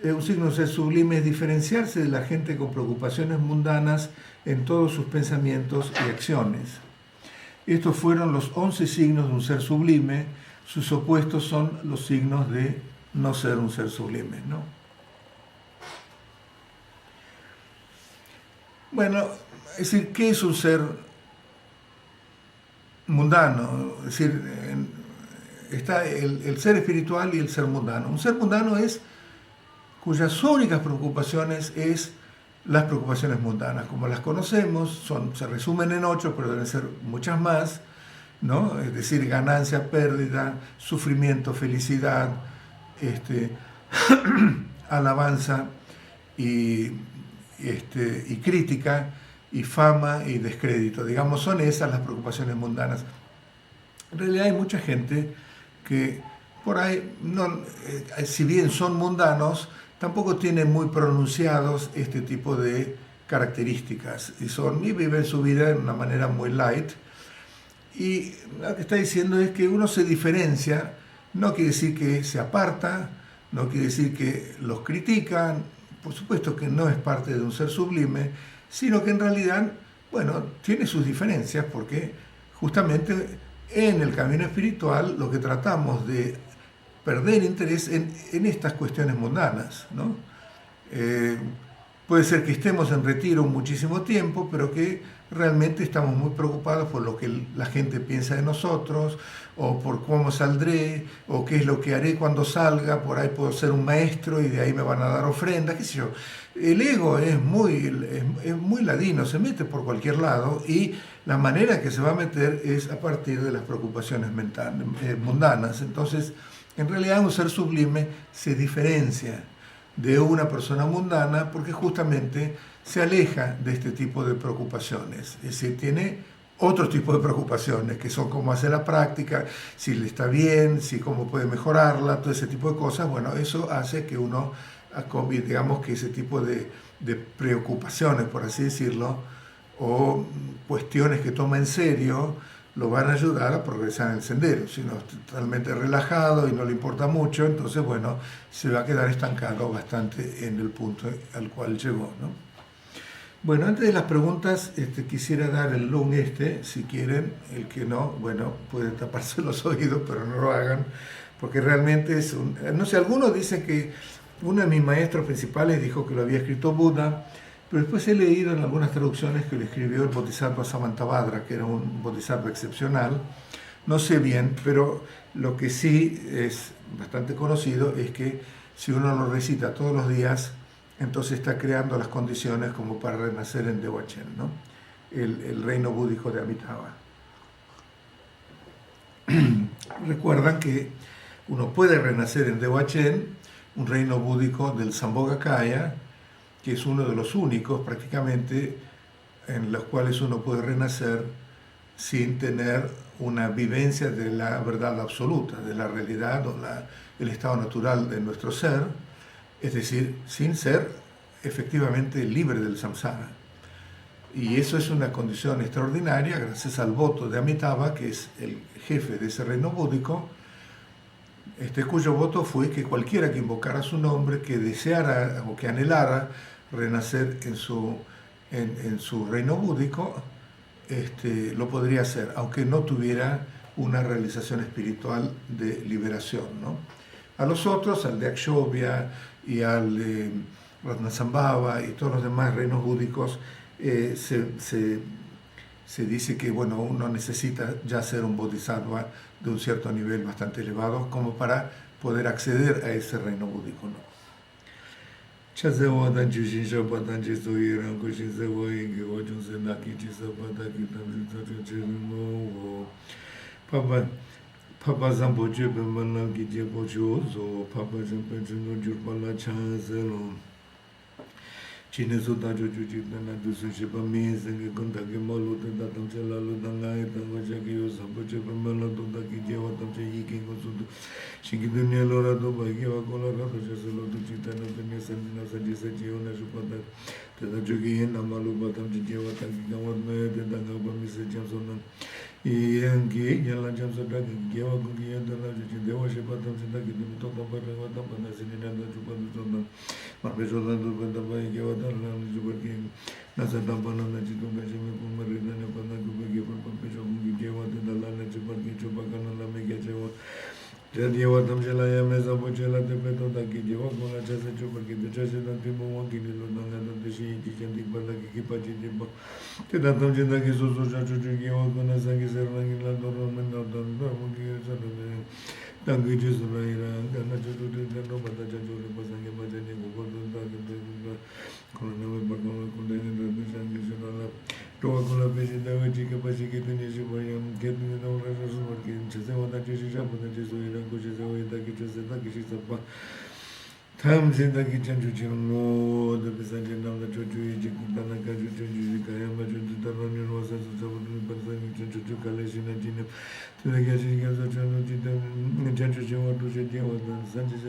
Un signo de ser sublime es diferenciarse de la gente con preocupaciones mundanas en todos sus pensamientos y acciones. Estos fueron los 11 signos de un ser sublime. Sus opuestos son los signos de no ser un ser sublime, ¿no? Bueno, es decir, ¿qué es un ser mundano? Es decir, está el ser espiritual y el ser mundano. Un ser mundano es cuyas únicas preocupaciones es las preocupaciones mundanas. Como las conocemos, se resumen en 8, pero deben ser muchas más, ¿no? Es decir, ganancia, pérdida, sufrimiento, felicidad, alabanza y crítica, y fama y descrédito. Digamos, son esas las preocupaciones mundanas. En realidad hay mucha gente que por ahí, si bien son mundanos, tampoco tienen muy pronunciados este tipo de características y viven su vida de una manera muy light. Y lo que está diciendo es que uno se diferencia, no quiere decir que se aparta, no quiere decir que los critican, por supuesto que no es parte de un ser sublime, sino que en realidad, bueno, tiene sus diferencias porque justamente en el camino espiritual lo que tratamos de perder interés en estas cuestiones mundanas, ¿no? Puede ser que estemos en retiro muchísimo tiempo, pero que realmente estamos muy preocupados por lo que la gente piensa de nosotros, o por cómo saldré, o qué es lo que haré cuando salga, por ahí puedo ser un maestro y de ahí me van a dar ofrendas, qué sé yo. El ego es muy ladino, se mete por cualquier lado y la manera que se va a meter es a partir de las preocupaciones mundanas. Entonces, en realidad un ser sublime se diferencia de una persona mundana porque justamente se aleja de este tipo de preocupaciones. Es decir, tiene otro tipo de preocupaciones que son cómo hacer la práctica, si le está bien, si cómo puede mejorarla, todo ese tipo de cosas. Bueno, eso hace que uno, digamos que ese tipo de preocupaciones, por así decirlo, o cuestiones que toma en serio, lo van a ayudar a progresar en el sendero. Si no está totalmente relajado y no le importa mucho, entonces, bueno, se va a quedar estancado bastante en el punto al cual llegó, ¿no? Bueno, antes de las preguntas, quisiera dar el lung si quieren. El que no, bueno, pueden taparse los oídos, pero no lo hagan, porque realmente es un... No sé, algunos dicen que uno de mis maestros principales dijo que lo había escrito Buda, pero después he leído en algunas traducciones que lo escribió el Bodhisattva Samantabhadra, que era un Bodhisattva excepcional. No sé bien, pero lo que sí es bastante conocido es que si uno lo recita todos los días, entonces está creando las condiciones como para renacer en Dewachen, ¿no? El reino búdico de Amitabha. Recuerdan que uno puede renacer en Dewachen, un reino búdico del Sambhogakaya, que es uno de los únicos prácticamente en los cuales uno puede renacer sin tener una vivencia de la verdad absoluta, de la realidad o el estado natural de nuestro ser, es decir, sin ser efectivamente libre del samsara. Y eso es una condición extraordinaria gracias al voto de Amitabha, que es el jefe de ese reino búdico, cuyo voto fue que cualquiera que invocara su nombre, que deseara o que anhelara renacer en su reino búdico, lo podría hacer, aunque no tuviera una realización espiritual de liberación, ¿no? A los otros, al de Akshobhya y al de Ratnasambhava y todos los demás reinos búdicos, se dice que bueno, uno necesita ya ser un bodhisattva de un cierto nivel bastante elevado como para poder acceder a ese reino búdico, ¿no? Papa Zamboche Bemana Gije Bochozo, Papa Jampachino Jurpala Chazelo, Chinesu Dajo Jujitana Dusushipa means and Kundaki Molu, the Datamchela Ludangai, Tamajaki, Zamboche Bemana Dundaki Java Tamche Yiking Osudu, Shikidunia Lora Dubagiva Colorado, Jasolo Chitana, the Nesandina Sajisajiona Shupata, the Jogi and Amalu Batam Java Tangigawa, the Dangaba Mr. Johnson. Y aquí ya la chance de que lleva con guía de la gente de hoy se va a tener que de todo para levantar para hacer nada de su padre todo más beso dando cuenta para que va a dar la su porque la se está para la chica que se me ponga rida ne para que por pecho con guía va a dar la su porque yo para no la me que lleva ya lleva también la ya mesa porque la de peto da que lleva con la chance yo porque de chance da tiempo un que lo dan la de sí y gente para que para tiempo te da también da que eso ya yo lleva con la sangre se la dormir no porque eso no tangue Gesù la ira la yo no para yo le pasa que más de ningún da con la nueva para con la de sangre se la toda con la visita de que pasa que tiene su vaya que no no eso porque se va a dar ya para Gesù ira con Gesù da que se da que se va Tham Zinda Kitchen Juno, the Pesanjan of the Joju, Jikanaka, Juju, Kayama, Juju, was a person to Kaleshin and Jina to the Gazi of the Janu, Janju, to Jedia, the Sanchez,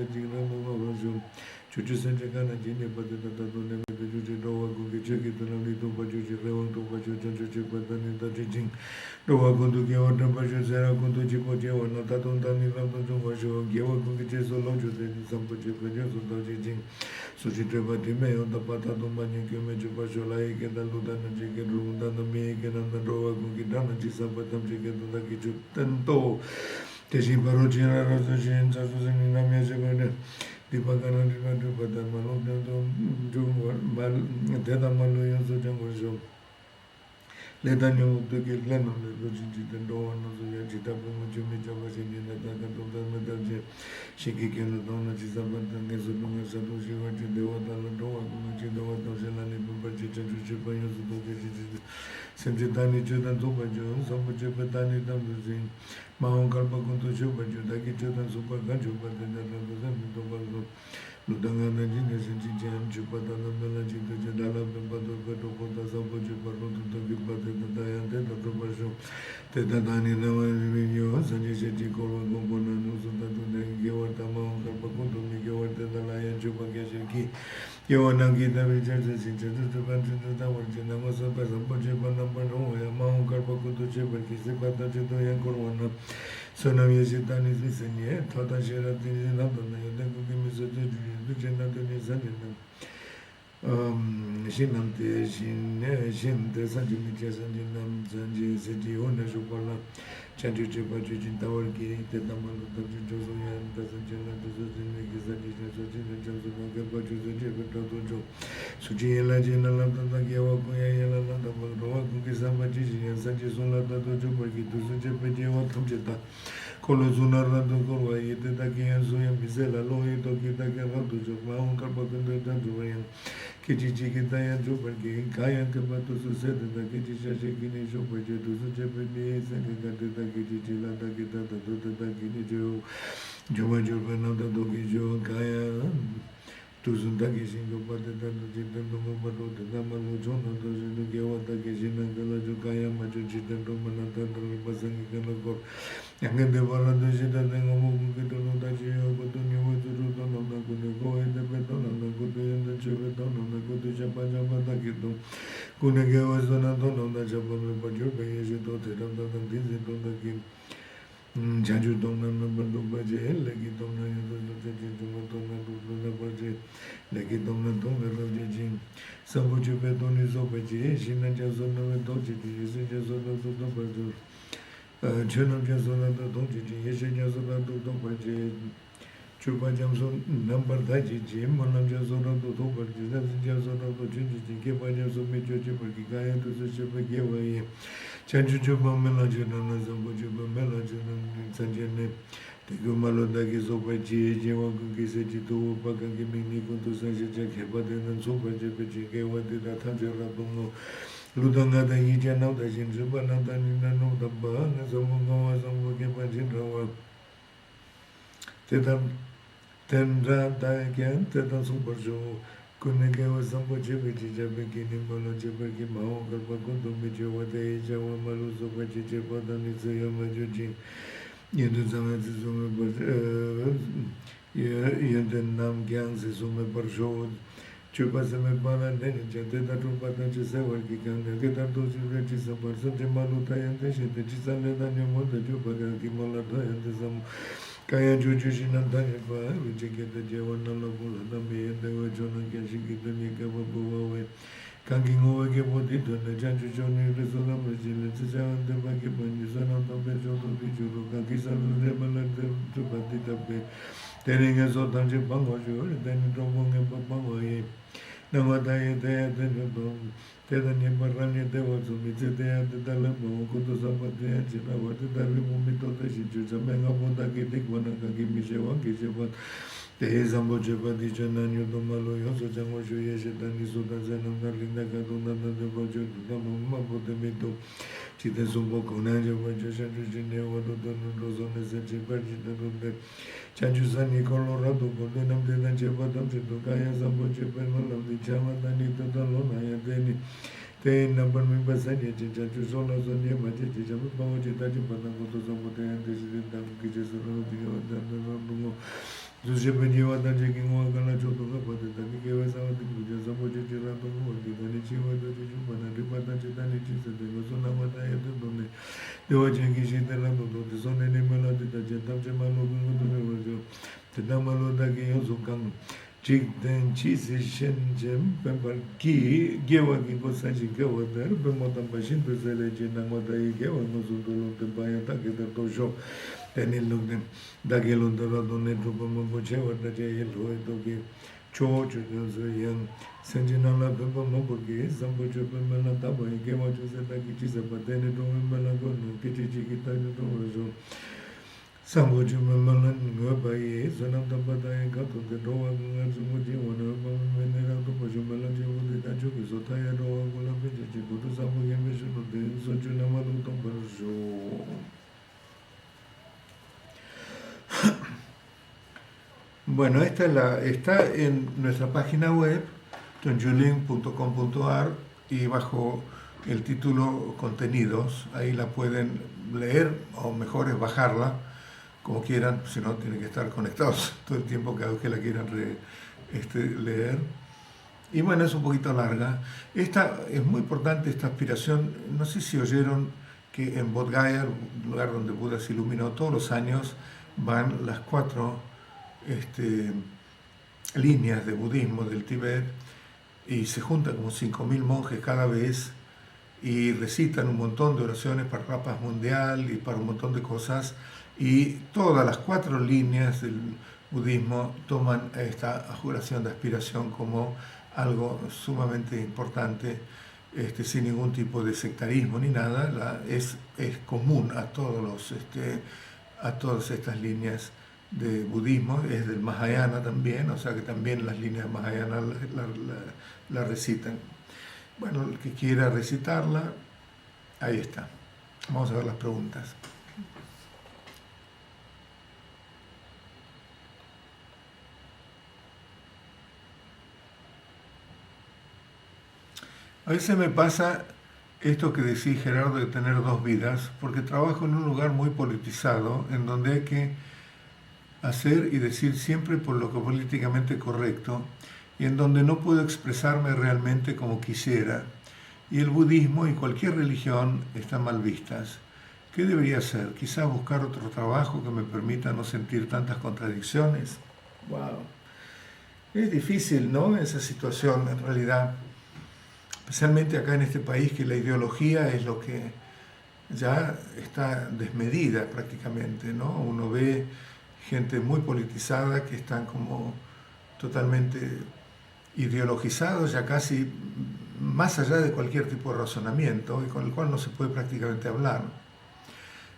Chuchu Sanjagana Jini Patata Neme Juji Doa Gugi Cheki Tanami Tupa Juji Rewang Tupa Juji Juji Patani Tajing Doa Kundu Kiawa Tampashu Sera Kundu Chipo Jewa Natatun Tani Ramto Chumashu Kiawa Gugi Cheso Lonju Teni Sampo Chepe Jesu Tajing Suchi Trepa Time Onda Pata Tumbani Kime Chupashu Lai Kenda Ludana Chike Rundana Mi Kenanda Doa Gugi Dana Chisapatam Chike Tundaki Chutanto Teshi Barochi Rasa Shin Sasu Sini Namya Chekone Dipakana Dipatu Padamano Teta Malu Yosu Jango Letanyo to get Lennon, the Logiti, the Dawn of the Yachita, Jimmy Javas in the Metal Shiki and the Donna Chisabat and Nesuna Satoshi, the Water, the Doa, the Water, Zelani, Pachicha, Chipayos, Sentitani, Judan Tupajo, Sampachapatani, Damazin, Mount Kalpakunto Chupajo, Daki Chudan Super Gancho, but then the Tobago. Ludangana Genius and Jam Chupatana Melody, the Jadala, Pembato, Petopota, Sapo, Chupato, the Gipata, the Diane, the Topasho, the Dadani, Nava, Sanjay, Koro, Gomona, Nusa, the Gewatama, Kapakuto, Miguel, the Lion, Chupakashiki, Yoanagi, the Richards, the Bantu, the Tower, Jinamasa, Pasapoche, number one, Mount Karpakuto, Chipaki, Sipata, Chitoyan, Corona. Sonam Yasitan is listening, Tata Shera, the London, the Gumi, the General, Shinam, Shin, the Sanjimitas and Jinam, Sanji, City, Ona Shupala, Chantu Chipajin, Tower Gate, the Naman of the Josoyan, the Sanjana, the Susan, the Johnson, the Joe, Suji, Lajina, the Gawa, the Roa, Kisamaji, and Sanjisula, the Jopaki, to Sujapaji, Kamjeta. Colozuna Rando Gorwa, Yetaki and Soya Bizella, Loy, Toki, Takaratu, Mount Carpacunda, Tanduran, Kichi, Tayan, Jopaki, Kayan, Kapato, said that Kichi Shakini, Jopaji, to Japanese, and the Kichi, Takita, the Takini, Jomajo, the Dogijo, Kaya. To Sundaki Singo Patan, the Jitan, the Naman, John, the Gewata Kishin, and the Lajukaya, Majuchitan, Romanatan, the Pasangi, and then the Valada Jita, and Omukitan, the Jio, but the new Rutan of the Kunego, and the Beton, and the Kudu, and the Chiveton, and the Kudu Japana, the Kito. Kunege was the Naton of the Japan, but your pay is it, and the Dizzy on the King. Jaju Dona number two budget, Leggy Dona, the budget, Leggy Dona Dona Rojin, Sabuju Beton is over, Shin Jason of Doji, is it just on the budget? Chunam Jason of the Doji, Yeshin Jason of the budget, Chupa Jamson, number Daji, Jim, Monam Jason of the budget, Jason of the Jinji, Kipa of Major Chipaki, to the Chipaki. Chanchuba Melody, Zambujuba Melody, Sanjane, the Gumalo Dagis over Jiwa Gizeti to Pakagi Nico to Sanjak, Hebadan and Super Jepichi, what did that Tanjarabuno, Ludanga, the Ijan of the Jinjuba, Natanina, no the Ban, as a Mungo, as a Mugabajin, Tetan Tendra Dagan, Tetan Super Show. Kuneke was some Jibiti, Jabaki, Molo, Jabaki, Mao, Gabakundo, Mijo, the Jawa Malus of Japan, is a Yamajuji. Yeduzam, but Yenden Nam Gangs is on the Barsho, Chupasame then Jateta Trupata Chisawa, Kikan, get up those regis of Barsote Maluta and the Chisan, and your mother, Jupaga, Kimolata, and some. Kaya Juju Nantanipa, which get the Jawana Lobo, and they were John and Kashiki, the Nikabu, Kanking over Gabodit, and the Janju Johnny Resona, and the Bakipan, you son of the Bejo, the Biju, Kakisa, the Rebel, and the Tupatita, telling us all Tanji Bango, and then Dromong and Papa. Now what I there, then you don't. Tedani Marani, there was a meeting there, the Dalamo, Kutosapa, the Angela, what the Dalimito, the Shijamanga, Mondaki, Wanaka, Mishawa, Kishabat, the Hezambo Jabadijan, and Yodomalo, Yoso Jamoshu, Yeshan, Sudan, and Linda Gaduna, the Bojo, the Mamma, the Mito, Chitesumbo, Conaja, Vajan, what the Rozon is a Jibajin, Chanchusani, Colorado, Goldenam, the Jabatam, the Kaya, Zambo Japan, of the Jama, and the Lona, and then. They number me Basani, Chanchusola, Sonia, Maji, Power, Taji, Panagoto, and this is the Kitches of the Zushe penye watan chekin wakala choto ka pate taki kewa sawati kuja sampo cheche rato kuwaki tani chi wata chechu pana ripata chetani chi sete kusuna wata yate donde dewa chenki shite rato dote sonne ne mela tita chetam che malo kungo tume wajo teta malo taki yoso kang chik ten chi si shen chem pempar ki gewa ki kosa chi kewa ter pemotan pashin pesele che nang wata ye gewa nosu tolo te paya taki ter tosho teni lukde dagi lundara donne trupa mambuche wata che ye loe toki cho cho so yang senji nala pepa mambuke sampo cho pepa la taba ye kewa cho se taki chi se patene to mela kono kichi chi kita to so sampo cho pepa la nga pa ye sonam tapa ta ye kato te rowa nga sumo chi wana pa menera to pa cho mela che wote ta cho ki so ta ya rowa kula peche chi kutu sampo ye me shono te so cho nama to tompa so. Bueno, está en nuestra página web, tonjulin.com.ar, y bajo el título Contenidos, ahí la pueden leer, o mejor es bajarla, como quieran, si no tienen que estar conectados todo el tiempo que la quieran leer. Y bueno, es un poquito larga. Es muy importante esta aspiración. No sé si oyeron que en Bodh Gaya, el lugar donde Buda se iluminó, todos los años van las 4 líneas de budismo del Tíbet y se juntan como 5.000 monjes cada vez y recitan un montón de oraciones para la paz mundial y para un montón de cosas, y todas las 4 líneas del budismo toman esta juración de aspiración como algo sumamente importante, sin ningún tipo de sectarismo ni nada. Es común a todas estas líneas de budismo, es del Mahayana también, o sea que también las líneas de Mahayana la recitan. Bueno, el que quiera recitarla, ahí está. Vamos a ver las preguntas. A veces me pasa esto que decía Gerardo de tener 2 vidas, porque trabajo en un lugar muy politizado, en donde hay que hacer y decir siempre por lo que políticamente correcto, y en donde no puedo expresarme realmente como quisiera. Y el budismo y cualquier religión están mal vistas. ¿Qué debería hacer? Quizás buscar otro trabajo que me permita no sentir tantas contradicciones. Wow. Es difícil, ¿no? Esa situación, en realidad. Especialmente acá en este país, que la ideología es lo que ya está desmedida prácticamente, ¿no? Uno ve gente muy politizada que están como totalmente ideologizados, ya casi más allá de cualquier tipo de razonamiento, y con el cual no se puede prácticamente hablar.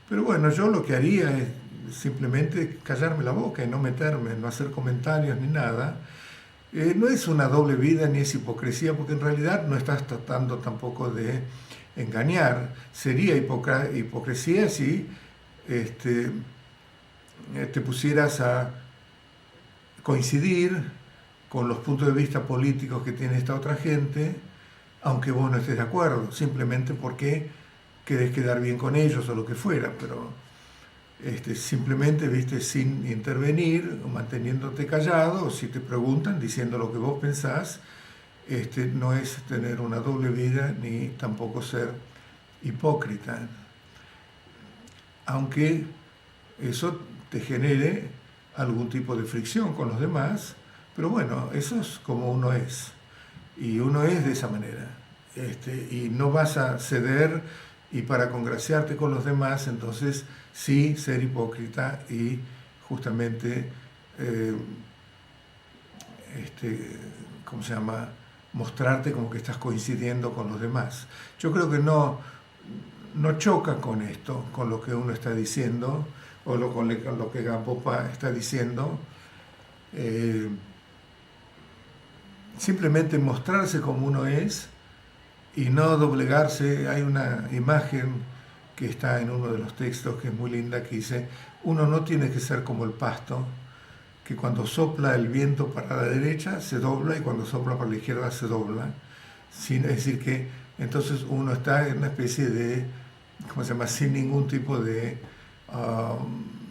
Pero bueno, yo lo que haría es simplemente callarme la boca y no meterme, no hacer comentarios ni nada. No es una doble vida ni es hipocresía, porque en realidad no estás tratando tampoco de engañar. Sería hipocresía si te pusieras a coincidir con los puntos de vista políticos que tiene esta otra gente, aunque vos no estés de acuerdo, simplemente porque querés quedar bien con ellos o lo que fuera, pero simplemente, viste, sin intervenir, manteniéndote callado, o si te preguntan, diciendo lo que vos pensás, no es tener una doble vida ni tampoco ser hipócrita, aunque eso te genere algún tipo de fricción con los demás, pero bueno, eso es como uno es, y uno es de esa manera, y no vas a ceder, y para congraciarte con los demás, entonces sí ser hipócrita y justamente, ¿cómo se llama?, mostrarte como que estás coincidiendo con los demás. Yo creo que no choca con esto, con lo que uno está diciendo, o con lo que Gampopa está diciendo. Simplemente mostrarse como uno es y no doblegarse. Hay una imagen que está en uno de los textos que es muy linda, que dice: uno no tiene que ser como el pasto, que cuando sopla el viento para la derecha se dobla y cuando sopla para la izquierda se dobla. Es decir, que entonces uno está en una especie de, ¿cómo se llama?, sin ningún tipo de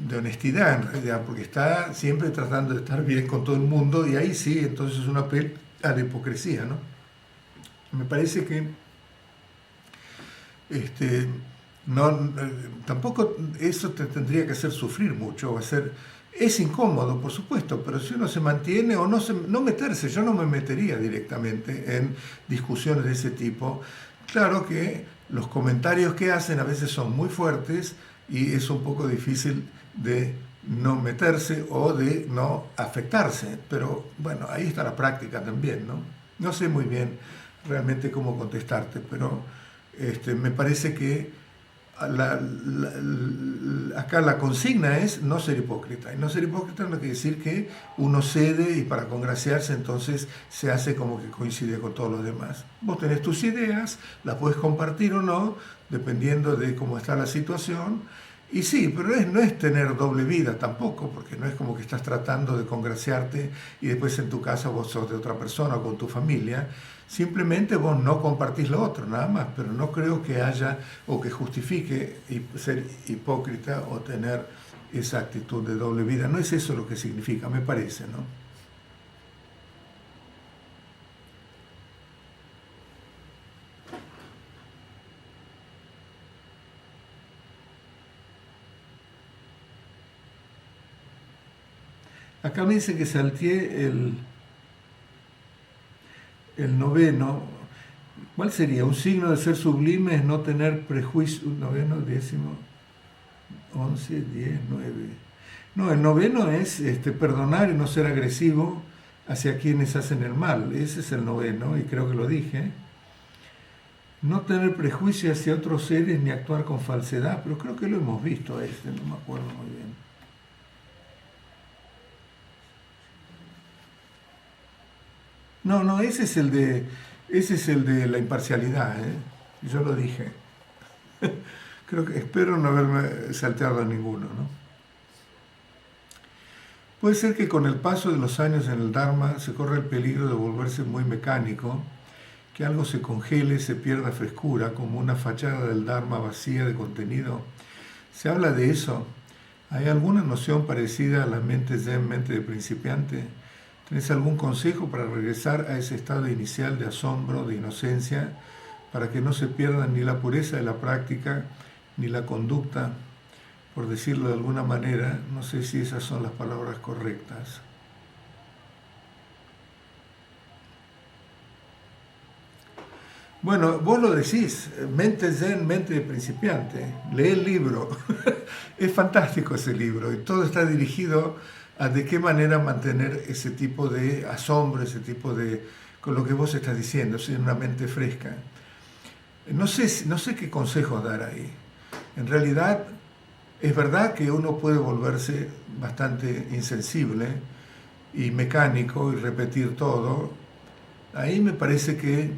de honestidad en realidad, porque está siempre tratando de estar bien con todo el mundo y ahí sí, entonces es un apel a la hipocresía, ¿no? Me parece que no, tampoco eso te tendría que hacer sufrir mucho, es incómodo, por supuesto, pero si uno se mantiene o no meterse, yo no me metería directamente en discusiones de ese tipo. Claro que los comentarios que hacen a veces son muy fuertes y es un poco difícil de no meterse o de no afectarse, pero bueno, ahí está la práctica también, ¿no? No sé muy bien realmente cómo contestarte, pero me parece que acá la consigna es no ser hipócrita. Y no ser hipócrita no quiere decir que uno cede y para congraciarse entonces se hace como que coincide con todos los demás. Vos tenés tus ideas, las puedes compartir o no, dependiendo de cómo está la situación. Y sí, pero no es tener doble vida tampoco, porque no es como que estás tratando de congraciarte y después en tu casa vos sos de otra persona o con tu familia. Simplemente vos no compartís lo otro, nada más, pero no creo que haya o que justifique ser hipócrita o tener esa actitud de doble vida. No es eso lo que significa, me parece, ¿no? Acá me dice que salteé el noveno. ¿Cuál sería? Un signo de ser sublime es no tener prejuicio. Noveno, décimo, 11, 10, 9. No, el noveno es perdonar y no ser agresivo hacia quienes hacen el mal. Ese es el noveno, y creo que lo dije. No tener prejuicio hacia otros seres ni actuar con falsedad, pero creo que lo hemos visto no me acuerdo muy bien. No, ese es el de la imparcialidad, ¿eh? Yo lo dije. Espero no haberme salteado a ninguno, ¿no? Puede ser que con el paso de los años en el Dharma se corre el peligro de volverse muy mecánico, que algo se congele, se pierda frescura, como una fachada del Dharma vacía de contenido. ¿Se habla de eso? ¿Hay alguna noción parecida a la mente zen, mente de principiante? ¿Tenés algún consejo para regresar a ese estado inicial de asombro, de inocencia, para que no se pierda ni la pureza de la práctica, ni la conducta, por decirlo de alguna manera? No sé si esas son las palabras correctas. Bueno, vos lo decís, mente zen, mente de principiante. Lee el libro. Es fantástico ese libro y todo está dirigido a de qué manera mantener ese tipo de asombro, ese tipo de, con lo que vos estás diciendo, una mente fresca. No sé qué consejos dar ahí. En realidad, es verdad que uno puede volverse bastante insensible y mecánico y repetir todo. Ahí me parece que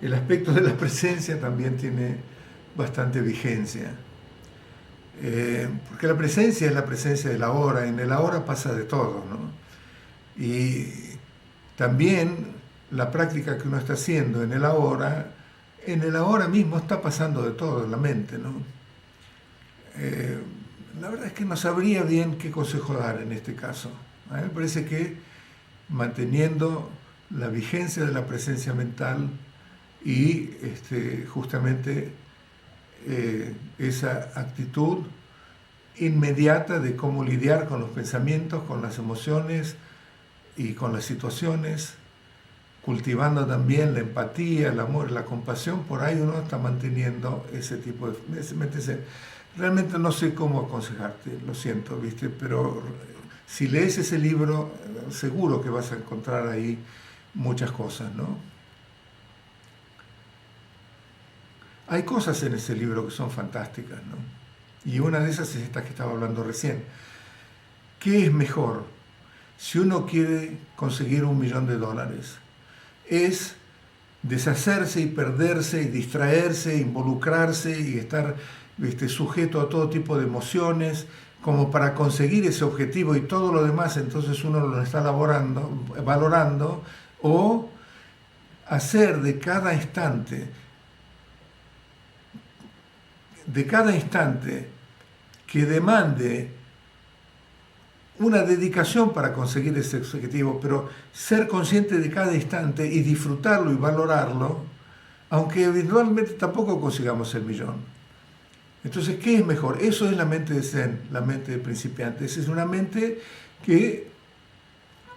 el aspecto de la presencia también tiene bastante vigencia. Porque la presencia es la presencia del ahora, en el ahora pasa de todo, ¿no? Y también la práctica que uno está haciendo en el ahora mismo está pasando de todo en la mente, ¿no? La verdad es que no sabría bien qué consejo dar en este caso. A mí me parece que manteniendo la vigencia de la presencia mental y justamente esa actitud inmediata de cómo lidiar con los pensamientos, con las emociones y con las situaciones, cultivando también la empatía, el amor, la compasión. Por ahí uno está manteniendo ese tipo de... Realmente no sé cómo aconsejarte, lo siento, ¿viste? Pero si lees ese libro, seguro que vas a encontrar ahí muchas cosas, ¿no? Hay cosas en ese libro que son fantásticas, ¿no? Y una de esas es esta que estaba hablando recién. ¿Qué es mejor si uno quiere conseguir $1.000.000? ¿Es deshacerse y perderse y distraerse, involucrarse y estar sujeto a todo tipo de emociones como para conseguir ese objetivo y todo lo demás entonces uno lo está valorando, o hacer de cada instante de cada instante que demande una dedicación para conseguir ese objetivo, pero ser consciente de cada instante y disfrutarlo y valorarlo, aunque eventualmente tampoco consigamos el millón. Entonces, ¿qué es mejor? Eso es la mente de Zen, la mente de principiantes. Es una mente que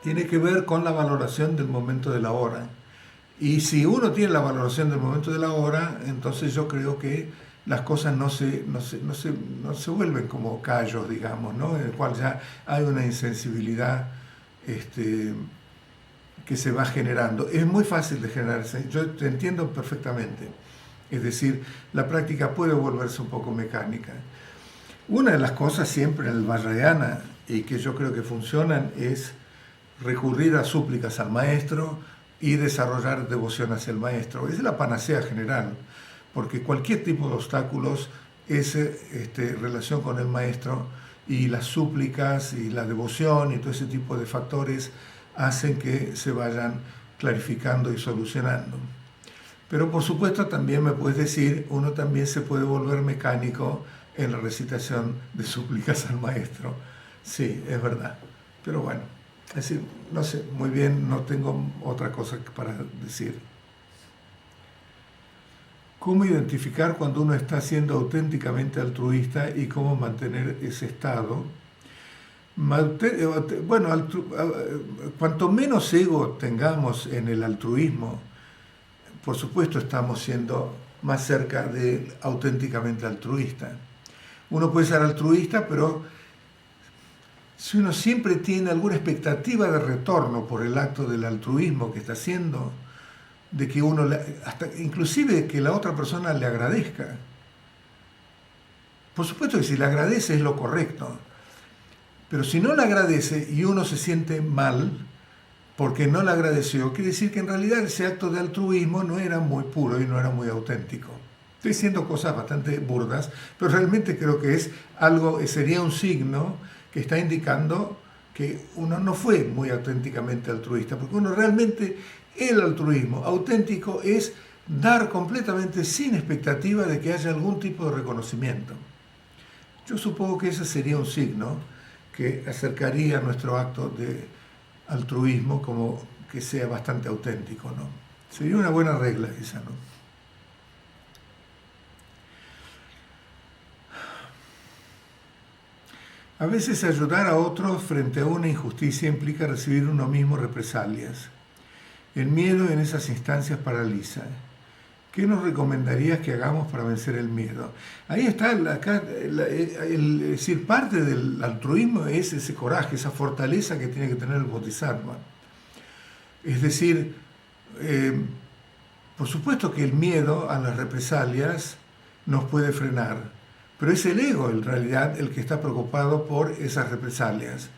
tiene que ver con la valoración del momento de la hora. Y si uno tiene la valoración del momento de la hora, entonces yo creo que las cosas no se vuelven como callos, digamos, ¿no? En el cual ya hay una insensibilidad que se va generando. Es muy fácil de generarse, yo te entiendo perfectamente. Es decir, la práctica puede volverse un poco mecánica. Una de las cosas siempre en el Vajrayana, y que yo creo que funcionan, es recurrir a súplicas al maestro y desarrollar devoción hacia el maestro. Es la panacea general, porque cualquier tipo de obstáculos es relación con el maestro, y las súplicas y la devoción y todo ese tipo de factores hacen que se vayan clarificando y solucionando. Pero por supuesto también me puedes decir, uno también se puede volver mecánico en la recitación de súplicas al maestro. Sí, es verdad. Pero bueno, es decir, no sé, muy bien, no tengo otra cosa para decir. ¿Cómo identificar cuando uno está siendo auténticamente altruista y cómo mantener ese estado? Bueno, cuanto menos ego tengamos en el altruismo, por supuesto estamos siendo más cerca de auténticamente altruista. Uno puede ser altruista, pero si uno siempre tiene alguna expectativa de retorno por el acto del altruismo que está haciendo, de que uno, hasta inclusive que la otra persona le agradezca. Por supuesto que si le agradece es lo correcto, pero si no le agradece y uno se siente mal porque no le agradeció, quiere decir que en realidad ese acto de altruismo no era muy puro y no era muy auténtico. Estoy diciendo cosas bastante burdas, pero realmente creo que es algo, sería un signo que está indicando que uno no fue muy auténticamente altruista, porque uno realmente, el altruismo auténtico es dar completamente sin expectativa de que haya algún tipo de reconocimiento. Yo supongo que ese sería un signo que acercaría nuestro acto de altruismo como que sea bastante auténtico, ¿no? Sería una buena regla esa, ¿no? A veces ayudar a otros frente a una injusticia implica recibir uno mismo represalias. El miedo en esas instancias paraliza. ¿Qué nos recomendarías que hagamos para vencer el miedo? Ahí está, es decir, parte del altruismo es ese coraje, esa fortaleza que tiene que tener el bodhisattva. Es decir, por supuesto que el miedo a las represalias nos puede frenar, pero es el ego en realidad el que está preocupado por esas represalias.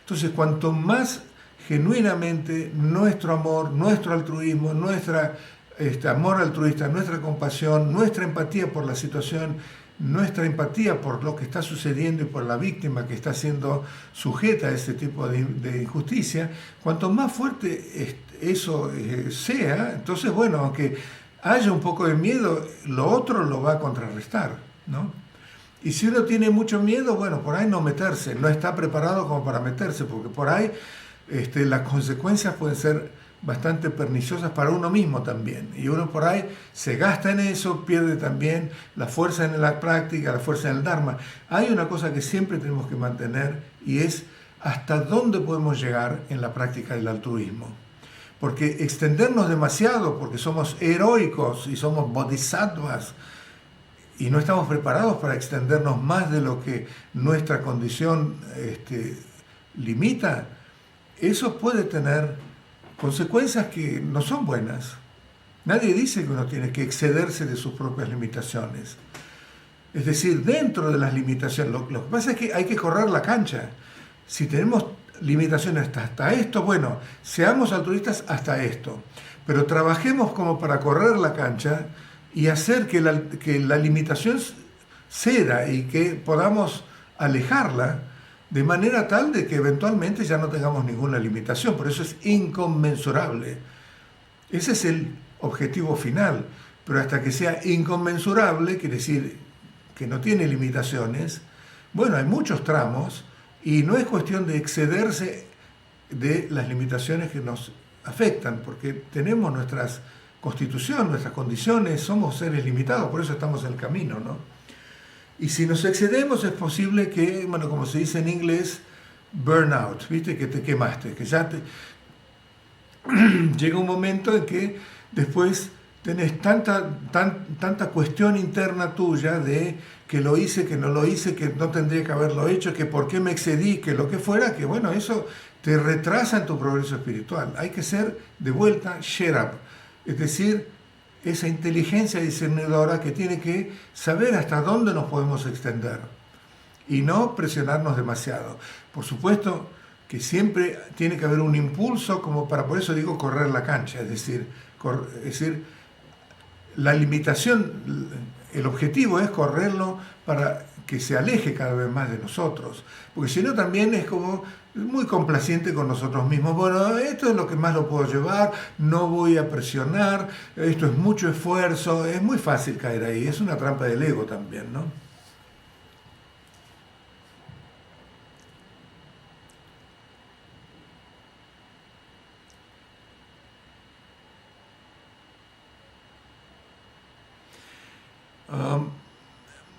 Entonces, cuanto más genuinamente nuestro amor, nuestro altruismo, nuestra amor altruista, nuestra compasión, nuestra empatía por la situación, nuestra empatía por lo que está sucediendo y por la víctima que está siendo sujeta a ese tipo de injusticia, cuanto más fuerte eso sea, entonces, bueno, aunque haya un poco de miedo, lo otro lo va a contrarrestar, ¿no? Y si uno tiene mucho miedo, bueno, por ahí no meterse, no está preparado como para meterse, porque por ahí las consecuencias pueden ser bastante perniciosas para uno mismo también. Y uno por ahí se gasta en eso, pierde también la fuerza en la práctica, la fuerza en el Dharma. Hay una cosa que siempre tenemos que mantener y es hasta dónde podemos llegar en la práctica del altruismo. Porque extendernos demasiado, porque somos heroicos y somos bodhisattvas, y no estamos preparados para extendernos más de lo que nuestra condición limita, eso puede tener consecuencias que no son buenas. Nadie dice que uno tiene que excederse de sus propias limitaciones. Es decir, dentro de las limitaciones, lo que pasa es que hay que correr la cancha. Si tenemos limitaciones hasta esto, bueno, seamos altruistas hasta esto, pero trabajemos como para correr la cancha y hacer que la limitación ceda y que podamos alejarla de manera tal de que eventualmente ya no tengamos ninguna limitación. Por eso es inconmensurable. Ese es el objetivo final. Pero hasta que sea inconmensurable, quiere decir que no tiene limitaciones, bueno, hay muchos tramos y no es cuestión de excederse de las limitaciones que nos afectan, porque tenemos nuestras constitución, nuestras condiciones, somos seres limitados, por eso estamos en el camino, ¿no? Y si nos excedemos es posible que, bueno, como se dice en inglés, burnout, ¿viste? Que te quemaste, que ya te... llega un momento en que después tenés tanta cuestión interna tuya de que lo hice, que no lo hice, que no tendría que haberlo hecho, que por qué me excedí, que lo que fuera, que bueno, eso te retrasa en tu progreso espiritual. Hay que ser de vuelta sherab, es decir, esa inteligencia discernidora que tiene que saber hasta dónde nos podemos extender y no presionarnos demasiado. Por supuesto que siempre tiene que haber un impulso como para, por eso digo, correr la cancha, es decir, la limitación, el objetivo es correrlo para que se aleje cada vez más de nosotros, porque si no también es como muy complaciente con nosotros mismos. Bueno, esto es lo que más lo puedo llevar, no voy a presionar, esto es mucho esfuerzo, es muy fácil caer ahí, es una trampa del ego también, ¿no?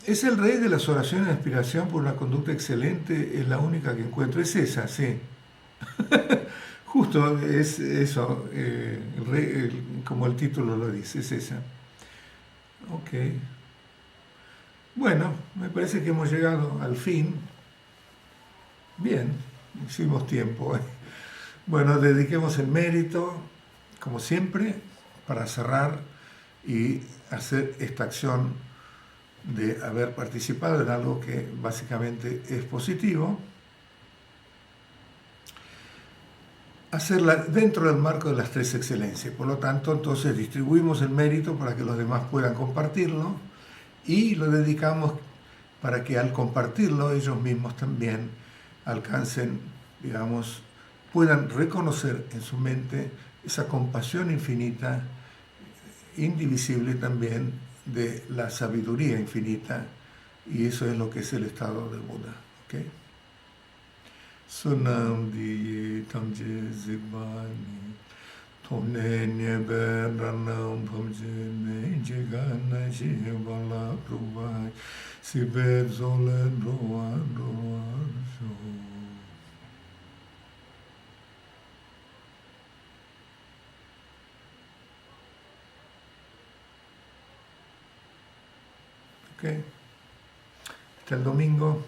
Es el rey de las oraciones de aspiración por una conducta excelente, es la única que encuentro. Es esa, sí. Justo es eso, como el título lo dice, es esa. Ok. Bueno, me parece que hemos llegado al fin. Bien, hicimos tiempo. Bueno, dediquemos el mérito, como siempre, para cerrar y hacer esta acción de haber participado en algo que básicamente es positivo, hacerla dentro del marco de las tres excelencias. Por lo tanto, entonces distribuimos el mérito para que los demás puedan compartirlo y lo dedicamos para que al compartirlo ellos mismos también alcancen, digamos, puedan reconocer en su mente esa compasión infinita, indivisible también, de la sabiduría infinita, y eso es lo que es el estado del Buda. ¿Okay? Sunam diye tamje zigbani tomne nyebe ranam phamje ne jigana shibala prubhai sibe zole roa so. Okay. Hasta el domingo.